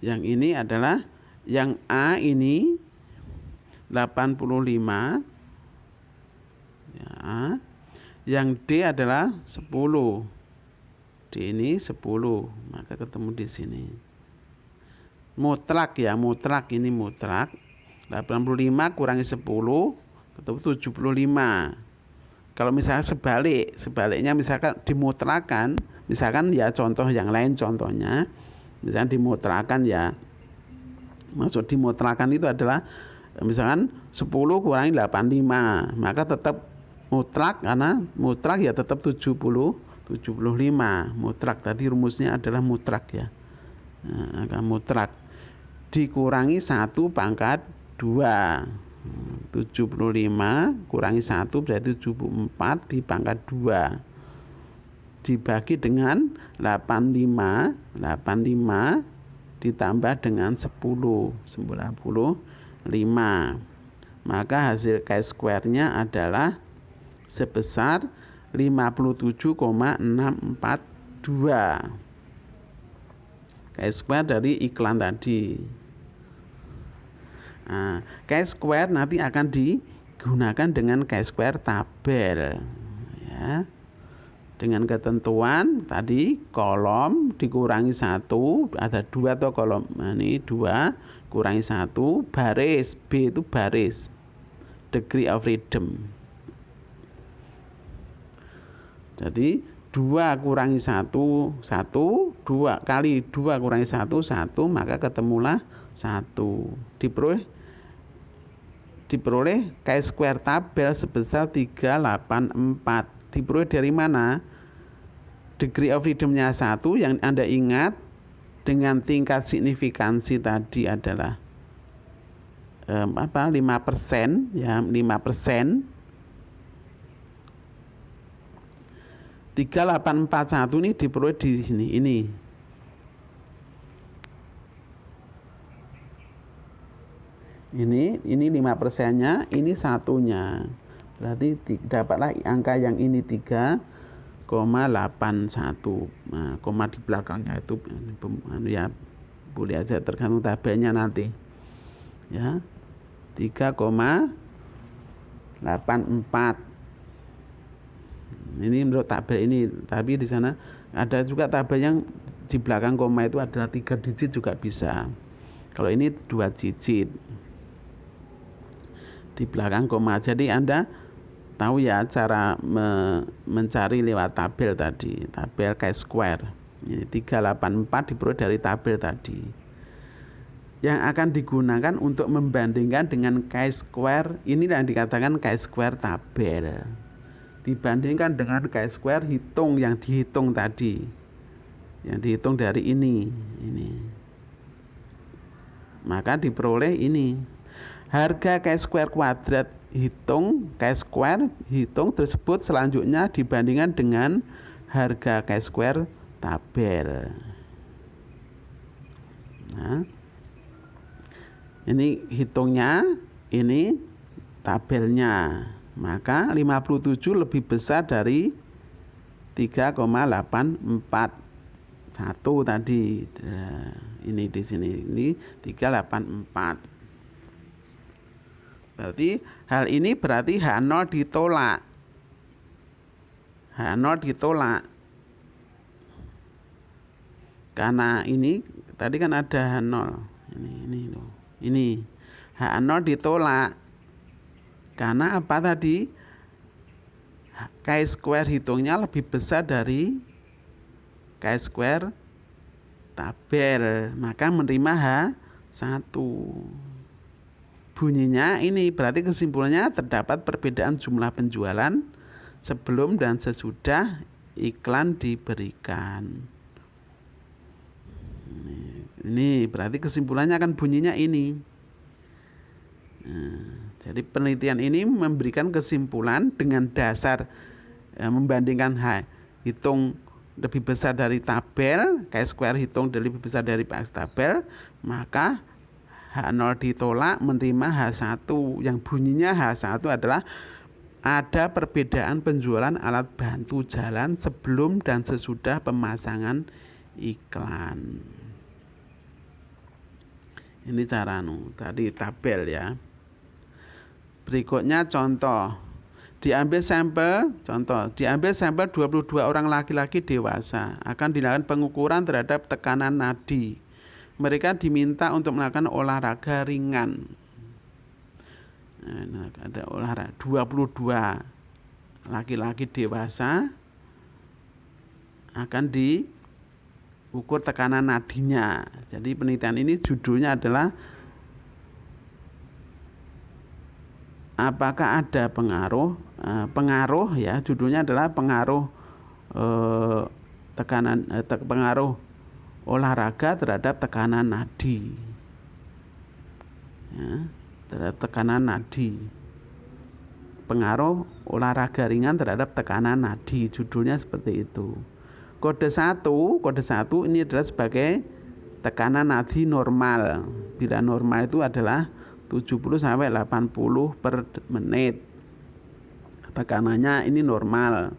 Yang ini adalah yang A ini 85 ya. Yang D adalah 10. D ini 10, maka ketemu di sini. Mutlak ya, mutlak ini mutlak. 85 kurangi 10 ketemu 75. Kalau misalnya sebaliknya misalkan dimutlakan, misalkan ya contoh yang lain contohnya. Misalnya dimutlakan ya, maksud dimutlakan itu adalah misalkan 10 kurangi 85, maka tetap mutlak, karena mutlak ya tetap 75. 75 mutlak. Tadi rumusnya adalah mutlak ya. Angka mutlak dikurangi 1 pangkat 2. 75 kurangi 1 berarti 74 dipangkat 2 dibagi dengan 85 ditambah dengan 95. Maka hasil chi-square-nya adalah sebesar 57,642. Chi-square dari iklan tadi. Nah, chi-square nanti akan digunakan dengan chi-square tabel ya. Dengan ketentuan tadi kolom dikurangi 1, ada 2 atau kolom. Nah, ini 2 kurangi 1, baris B itu baris degree of freedom. Jadi 2 kurangi 1, 2 kali 2 kurangi 1, 1, maka ketemulah 1. Diperoleh chi-square tabel sebesar 384. Diperoleh dari mana? Degree of freedom-nya 1 yang Anda ingat dengan tingkat signifikansi tadi adalah 5% ya, 5%. 3841 ini diperoleh di sini ini. Ini 5%-nya, ini satunya. Berarti dapatlah angka yang ini 3,81. Nah, koma di belakangnya itu ya boleh aja tergantung tabelnya nanti. Ya. 3,84. Ini menurut tabel ini, tapi di sana ada juga tabel yang di belakang koma itu adalah 3 digit juga bisa. Kalau ini 2 digit. Di belakang koma. Jadi Anda tahu ya cara mencari lewat tabel tadi, tabel chi-square. Ini 384 diperoleh dari tabel tadi. Yang akan digunakan untuk membandingkan dengan chi-square, ini yang dikatakan chi-square tabel. Dibandingkan dengan chi-square hitung yang dihitung tadi. Yang dihitung dari ini. Maka diperoleh ini. Harga chi-square kuadrat hitung tersebut selanjutnya dibandingkan dengan harga chi-square tabel. Nah, ini hitungnya, ini tabelnya. Maka 57 lebih besar dari 3,841 tadi. Nah, ini di sini ini 384. Berarti hal ini berarti H0 ditolak. H0 ditolak. Karena ini tadi kan ada H0. Ini loh. Ini H0 ditolak. Karena apa tadi? Chi-square hitungnya lebih besar dari chi-square tabel. Maka menerima H1. Bunyinya ini berarti kesimpulannya terdapat perbedaan jumlah penjualan sebelum dan sesudah iklan diberikan. Ini berarti kesimpulannya akan bunyinya ini. Jadi penelitian ini memberikan kesimpulan dengan dasar membandingkan hitung lebih besar dari tabel, chi-square hitung lebih besar dari tabel, maka H0 ditolak menerima H1 yang bunyinya H1 adalah ada perbedaan penjualan alat bantu jalan sebelum dan sesudah pemasangan iklan. Ini cara tadi tabel ya. Berikutnya contoh. Diambil sampel 22 orang laki-laki dewasa. Akan dilakukan pengukuran terhadap tekanan nadi. Mereka diminta untuk melakukan olahraga ringan. Nah, ada olahraga 22 laki-laki dewasa akan diukur tekanan nadinya. Jadi penelitian ini judulnya adalah apakah ada pengaruh ya, judulnya adalah pengaruh pengaruh olahraga terhadap tekanan nadi, ya, terhadap tekanan nadi. Pengaruh olahraga ringan terhadap tekanan nadi, judulnya seperti itu. Kode 1 ini adalah sebagai tekanan nadi normal. Bila normal itu adalah 70 sampai 80 per menit. Tekanannya ini normal.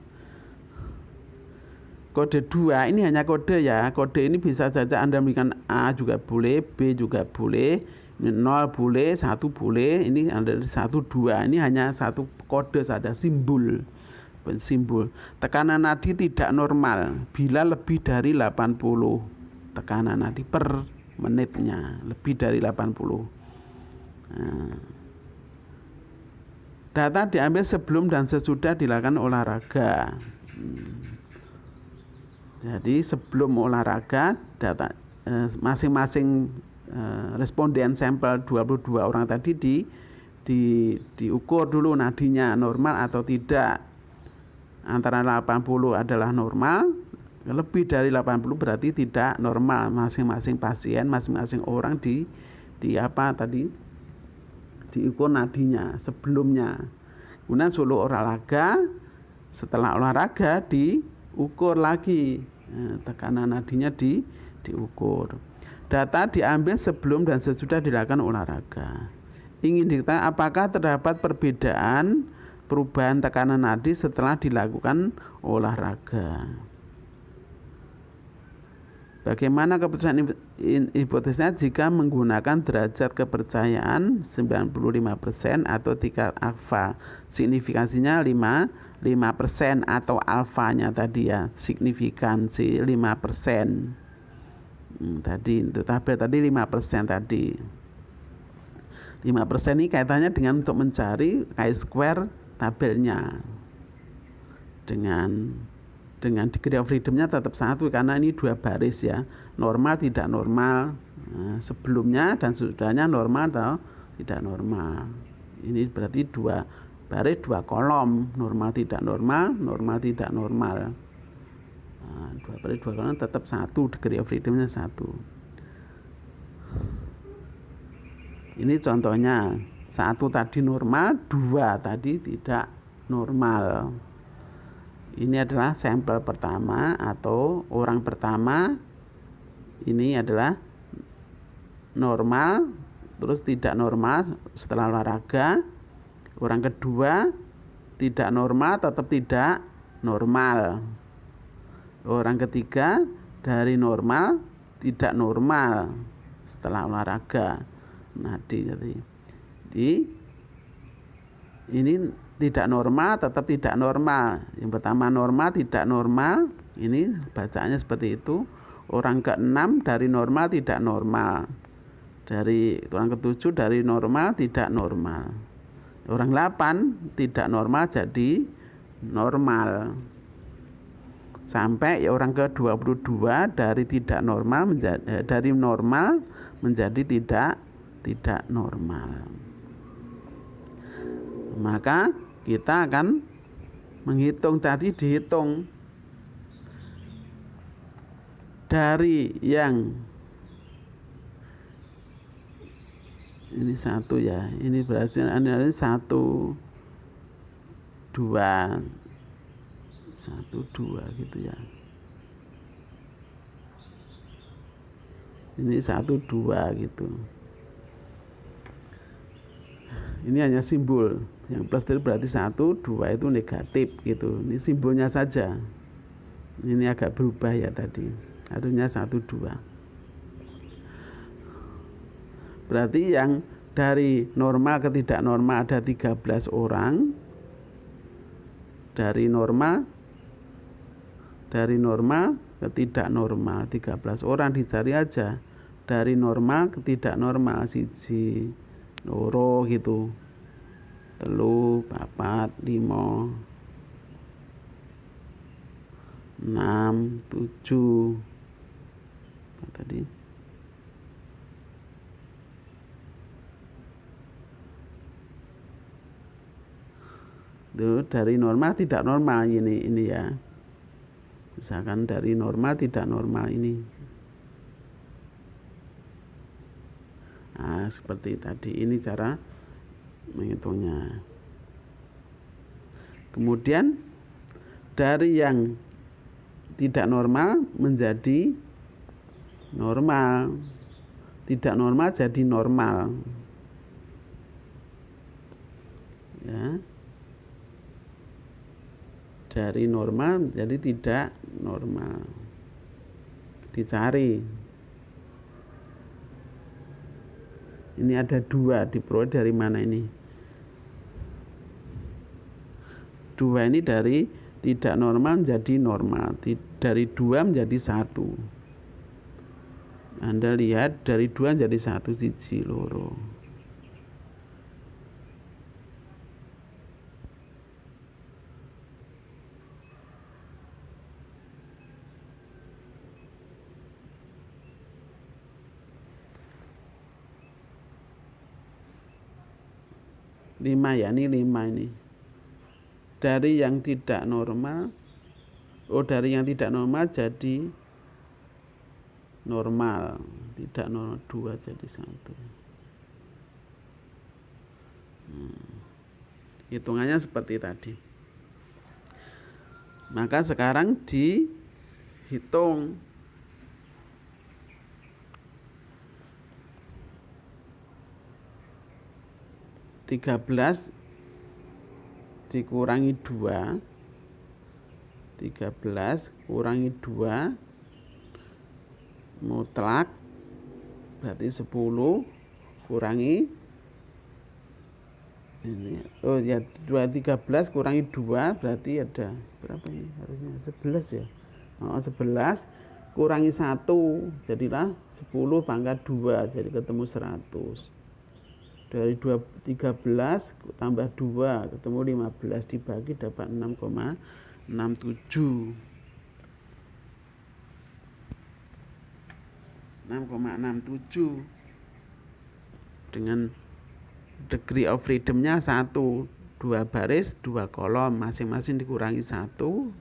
Kode 2 ini hanya kode ya. Kode ini bisa saja Anda memberikan A juga boleh, B juga boleh, 0 boleh, 1 boleh. Ini ada 1, 2. Ini hanya satu kode saja, simbol. Tekanan nadi tidak normal bila lebih dari 80. Tekanan nadi per menitnya lebih dari 80. Data diambil sebelum dan sesudah dilakukan olahraga. Jadi sebelum olahraga, data masing-masing responden sampel 22 orang tadi diukur dulu nadinya normal atau tidak. Antara 80 adalah normal, lebih dari 80 berarti tidak normal. Masing-masing pasien, masing-masing orang diukur nadinya sebelumnya. Kemudian sebelum olahraga, setelah olahraga diukur lagi. Tekanan nadinya diukur. Data diambil sebelum dan sesudah dilakukan olahraga. Ingin diketahui apakah terdapat perubahan tekanan nadi setelah dilakukan olahraga. Bagaimana keputusan hipotesisnya jika menggunakan derajat kepercayaan 95% atau tingkat alfa, signifikansinya 5% atau alfanya tadi ya, signifikansi 5%. Tadi untuk tabel tadi 5% tadi. 5% ini kaitannya dengan untuk mencari chi-square tabelnya. Dengan degree of freedom-nya tetap 1 karena ini 2 baris ya. Normal tidak normal. Sebelumnya dan sesudahnya normal atau tidak normal. Ini berarti 2 baris 2 kolom, normal tidak normal, normal tidak normal. 2 baris 2 kolom tetap 1, degree of freedom-nya 1. Ini contohnya, 1 tadi normal, 2 tadi tidak normal. Ini adalah sampel pertama atau orang pertama. Ini adalah normal, terus tidak normal setelah olahraga. Orang kedua tidak normal, tetap tidak normal. Orang ketiga dari normal tidak normal setelah olahraga. Nadi ini tidak normal, tetap tidak normal. Yang pertama normal, tidak normal. Ini bacaannya seperti itu. Orang ke-6 dari normal, tidak normal. Orang ke-7 dari normal, tidak normal. Orang 8 tidak normal jadi normal. Sampai orang ke-22 dari tidak normal dari normal menjadi tidak normal. Maka kita akan menghitung tadi, dihitung dari yang ini 1 ya, ini berarti ini 1 2 gitu ya. Ini 1 2 gitu. Ini hanya simbol. Yang plus itu berarti 1 2 itu negatif gitu. Ini simbolnya saja. Ini agak berubah ya tadi. Harusnya 1 2. Berarti yang dari normal ke tidak normal ada 13 orang. Dari normal ke tidak normal 13 orang, dicari aja. Dari normal ke tidak normal 1 loro gitu. 3 4 5 6 7 apa tadi? Itu dari normal tidak normal ini ya. Misalkan dari normal tidak normal ini. Nah, seperti tadi, ini cara menghitungnya. Kemudian dari yang tidak normal menjadi normal, tidak normal jadi normal, ya. Dari normal menjadi tidak normal, dicari. Ini ada 2, diperoleh dari mana ini? 2 ini dari tidak normal menjadi normal, dari 2 menjadi 1. Anda lihat dari 2 menjadi 1, siji, loro. Lima ya, ini 5 ini. Dari yang tidak normal, dari yang tidak normal jadi normal, tidak normal 2 jadi 1. Hitungannya seperti tadi. Maka sekarang dihitung. Tiga belas dikurangi 2, 13 kurangi 2 mutlak berarti 10 kurangi ini, oh ya, 13 kurangi 2 berarti ada berapa ini, harusnya 11 ya. 11 kurangi 1 jadilah 10 pangkat 2, jadi ketemu 100. Dari 13 tambah 2 ketemu 15, dibagi dapat 6,67. 6,67 dengan degree of freedom-nya 1, 2 baris 2 kolom, masing-masing dikurangi 1,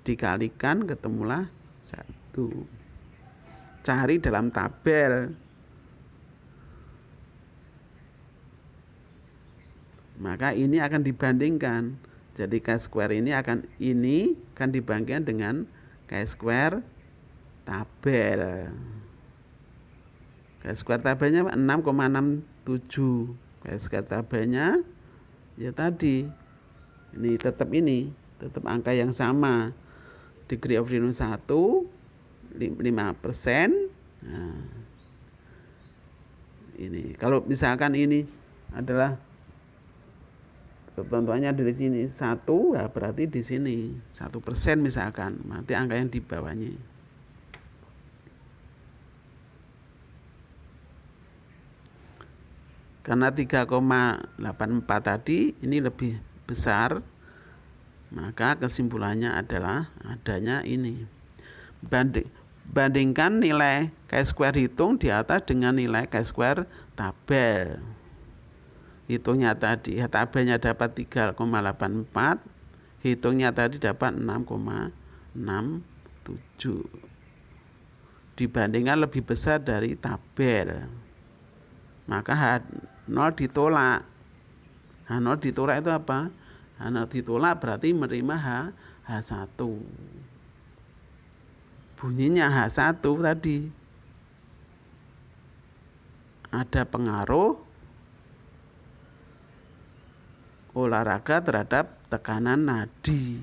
dikalikan ketemulah 1. Cari dalam tabel. Maka ini akan dibandingkan. Jadi chi-square ini akan dibandingkan dengan chi-square tabel. Chi-square tabelnya 6,67. Chi-square tabelnya ya tadi. Ini tetap angka yang sama. Degree of freedom 1, 5%. Nah, ini kalau misalkan ini adalah ketentuannya dari sini 1, ya berarti di sini 1% misalkan, nanti angka yang di bawahnya. Karena 3,84 tadi ini lebih besar, maka kesimpulannya adalah adanya ini. Bandingkan nilai chi-square hitung di atas dengan nilai chi-square tabel. Hitungnya tadi, tabelnya dapat 3,84, hitungnya tadi dapat 6,67. Dibandingkan lebih besar dari tabel. Maka H0 ditolak. H0 ditolak itu apa? H0 ditolak berarti menerima H1. Bunyinya H1 tadi. Ada pengaruh olahraga terhadap tekanan nadi.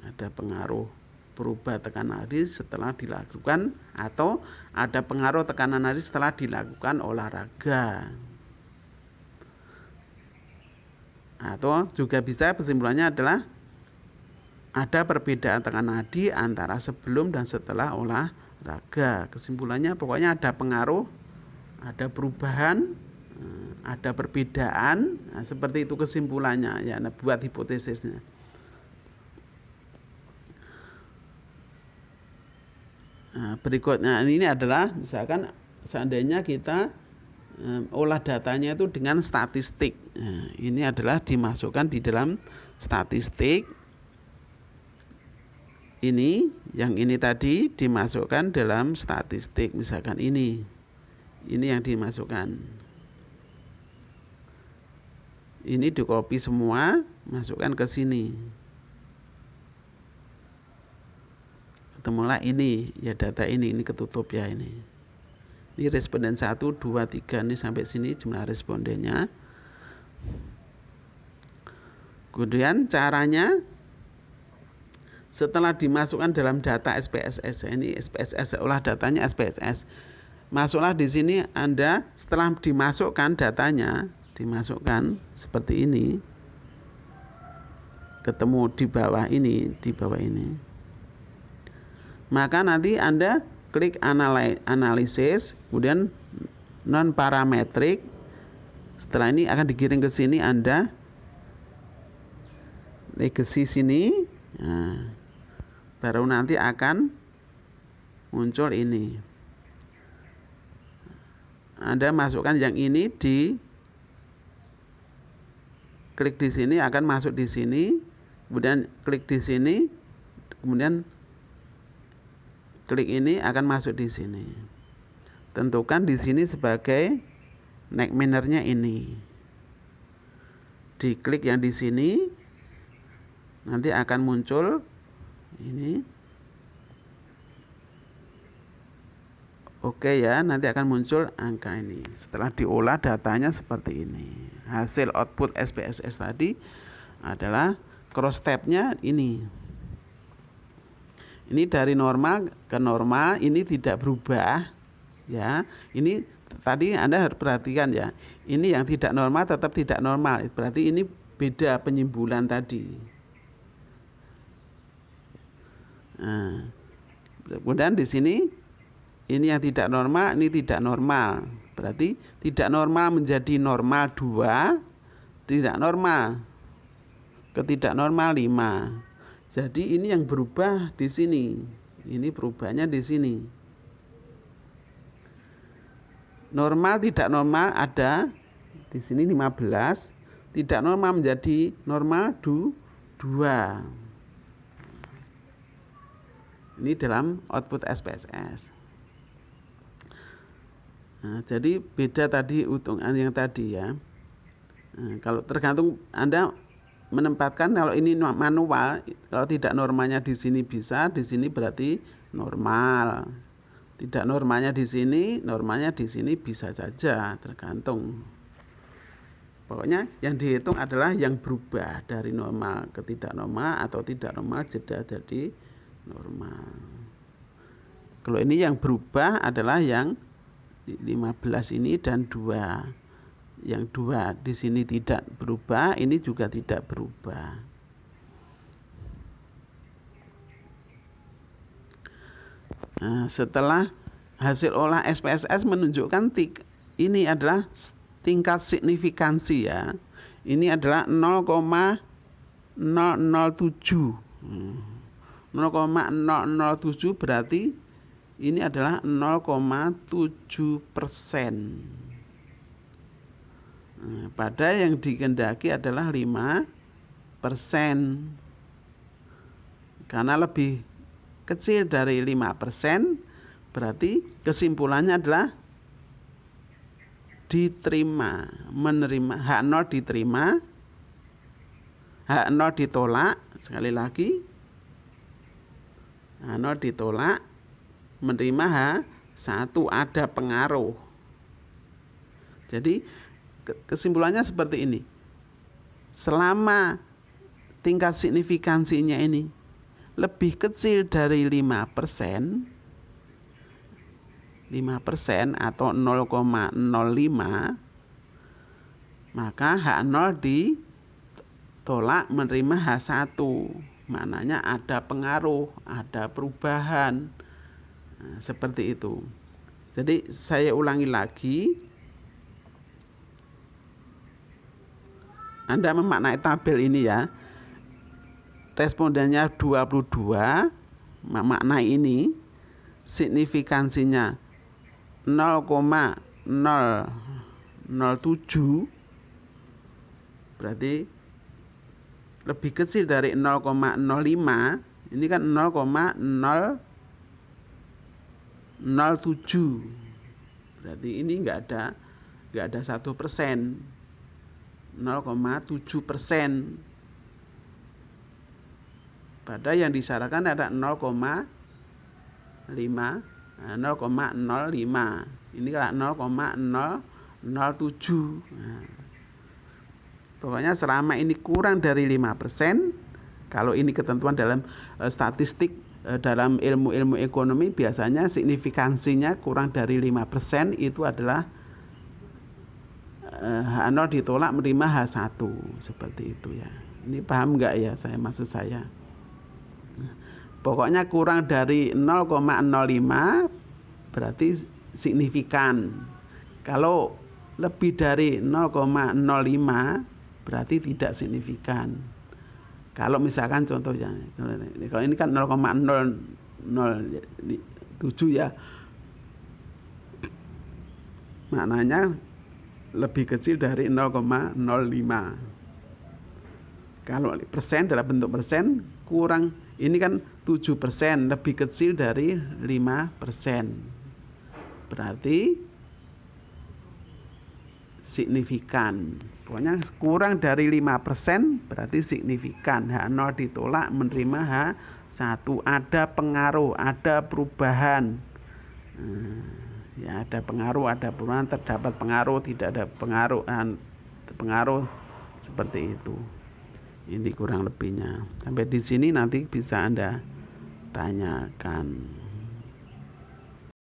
Ada pengaruh berubah tekanan nadi setelah dilakukan, atau ada pengaruh tekanan nadi setelah dilakukan olahraga. Atau juga bisa kesimpulannya adalah ada perbedaan tekanan nadi antara sebelum dan setelah olahraga. Kesimpulannya pokoknya ada pengaruh, ada perubahan, ada perbedaan. Nah, seperti itu kesimpulannya ya, buat hipotesisnya. Nah, berikutnya ini adalah misalkan seandainya kita olah datanya itu dengan statistik. Nah, ini adalah dimasukkan di dalam statistik. yang ini tadi dimasukkan dalam statistik, misalkan ini yang dimasukkan, ini di copy semua, masukkan ke sini, ketemulah ini ya, data ini ketutup ya, ini responden 1, 2, 3 ini sampai sini jumlah respondennya. Kemudian caranya, setelah dimasukkan dalam data SPSS, ini SPSS, olah datanya SPSS, masuklah di sini Anda. Setelah dimasukkan datanya, dimasukkan seperti ini, ketemu di bawah ini, maka nanti Anda klik analisis, kemudian non parametrik. Setelah ini akan dikirim ke sini, Anda legacy sini, nah, baru nanti akan muncul ini. Anda masukkan yang ini, di klik di sini akan masuk di sini, kemudian klik di sini, kemudian klik ini akan masuk di sini. Tentukan di sini sebagai next manner-nya ini. Diklik yang di sini, nanti akan muncul ini. Oke ya, nanti akan muncul angka ini. Setelah diolah datanya seperti ini. Hasil output SPSS tadi adalah cross tab-nya ini. Ini dari normal ke normal, ini tidak berubah ya. Ini tadi Anda harus perhatikan ya. Ini yang tidak normal tetap tidak normal. Berarti ini beda penyimbulan tadi. Nah, kemudian di sini ini yang tidak normal, ini tidak normal. Berarti tidak normal menjadi normal 2, tidak normal ke tidak normal 5. Jadi ini yang berubah di sini. Ini perubahannya di sini. Normal tidak normal ada di sini 15, tidak normal menjadi normal 2. Ini dalam output SPSS. Nah, jadi beda tadi hitungan yang tadi ya. Nah, kalau tergantung Anda menempatkan, kalau ini manual, kalau tidak normalnya di sini bisa, di sini berarti normal. Tidak normalnya di sini, normalnya di sini bisa saja, tergantung. Pokoknya yang dihitung adalah yang berubah dari normal ke tidak normal atau tidak normal jadi normal. Kalau ini yang berubah adalah yang 15 ini dan 2. Yang 2 di sini tidak berubah, ini juga tidak berubah. Nah, setelah hasil olah SPSS menunjukkan ini adalah tingkat signifikansi ya. Ini adalah 0,007. 0,007 berarti ini adalah 0,7%. Nah, pada yang dikehendaki adalah 5%. Karena lebih kecil dari 5%, berarti kesimpulannya adalah diterima, menerima. H0 diterima, H0 ditolak. Sekali lagi, H0 ditolak, menerima H1 ada pengaruh. Jadi kesimpulannya seperti ini. Selama tingkat signifikansinya ini lebih kecil dari 5%, 5% atau 0,05, maka H0 ditolak, menerima H1. Maknanya ada pengaruh, ada perubahan. Nah, seperti itu. Jadi saya ulangi lagi. Anda memaknai tabel ini ya. Respondennya 22, memaknai ini. Signifikansinya 0,007, berarti lebih kecil dari 0,05 Ini kan 0,007. Berarti ini nggak ada 1%. 0,7%. Pada yang disyaratkan ada 0,05. Ini kan 0,007. Pokoknya selama ini kurang dari 5%, kalau ini ketentuan dalam statistik, dalam ilmu ekonomi biasanya signifikansinya kurang dari 5% itu adalah H0 ditolak menerima H1, seperti itu ya. Ini paham nggak ya maksud saya? Pokoknya kurang dari 0,05 berarti signifikan. Kalau lebih dari 0,05 berarti tidak signifikan. Kalau misalkan contohnya, kalau ini kan 0,007 ya, maknanya lebih kecil dari 0,05. Kalau persen dalam bentuk persen kurang, ini kan 7%, lebih kecil dari 5%. Berarti signifikan. Pokoknya kurang dari 5% berarti signifikan. H0 ditolak menerima H1. Ada pengaruh, ada perubahan. Ya, ada pengaruh, ada perubahan, terdapat pengaruh, tidak ada pengaruh seperti itu. Ini kurang lebihnya. Sampai di sini nanti bisa Anda tanyakan.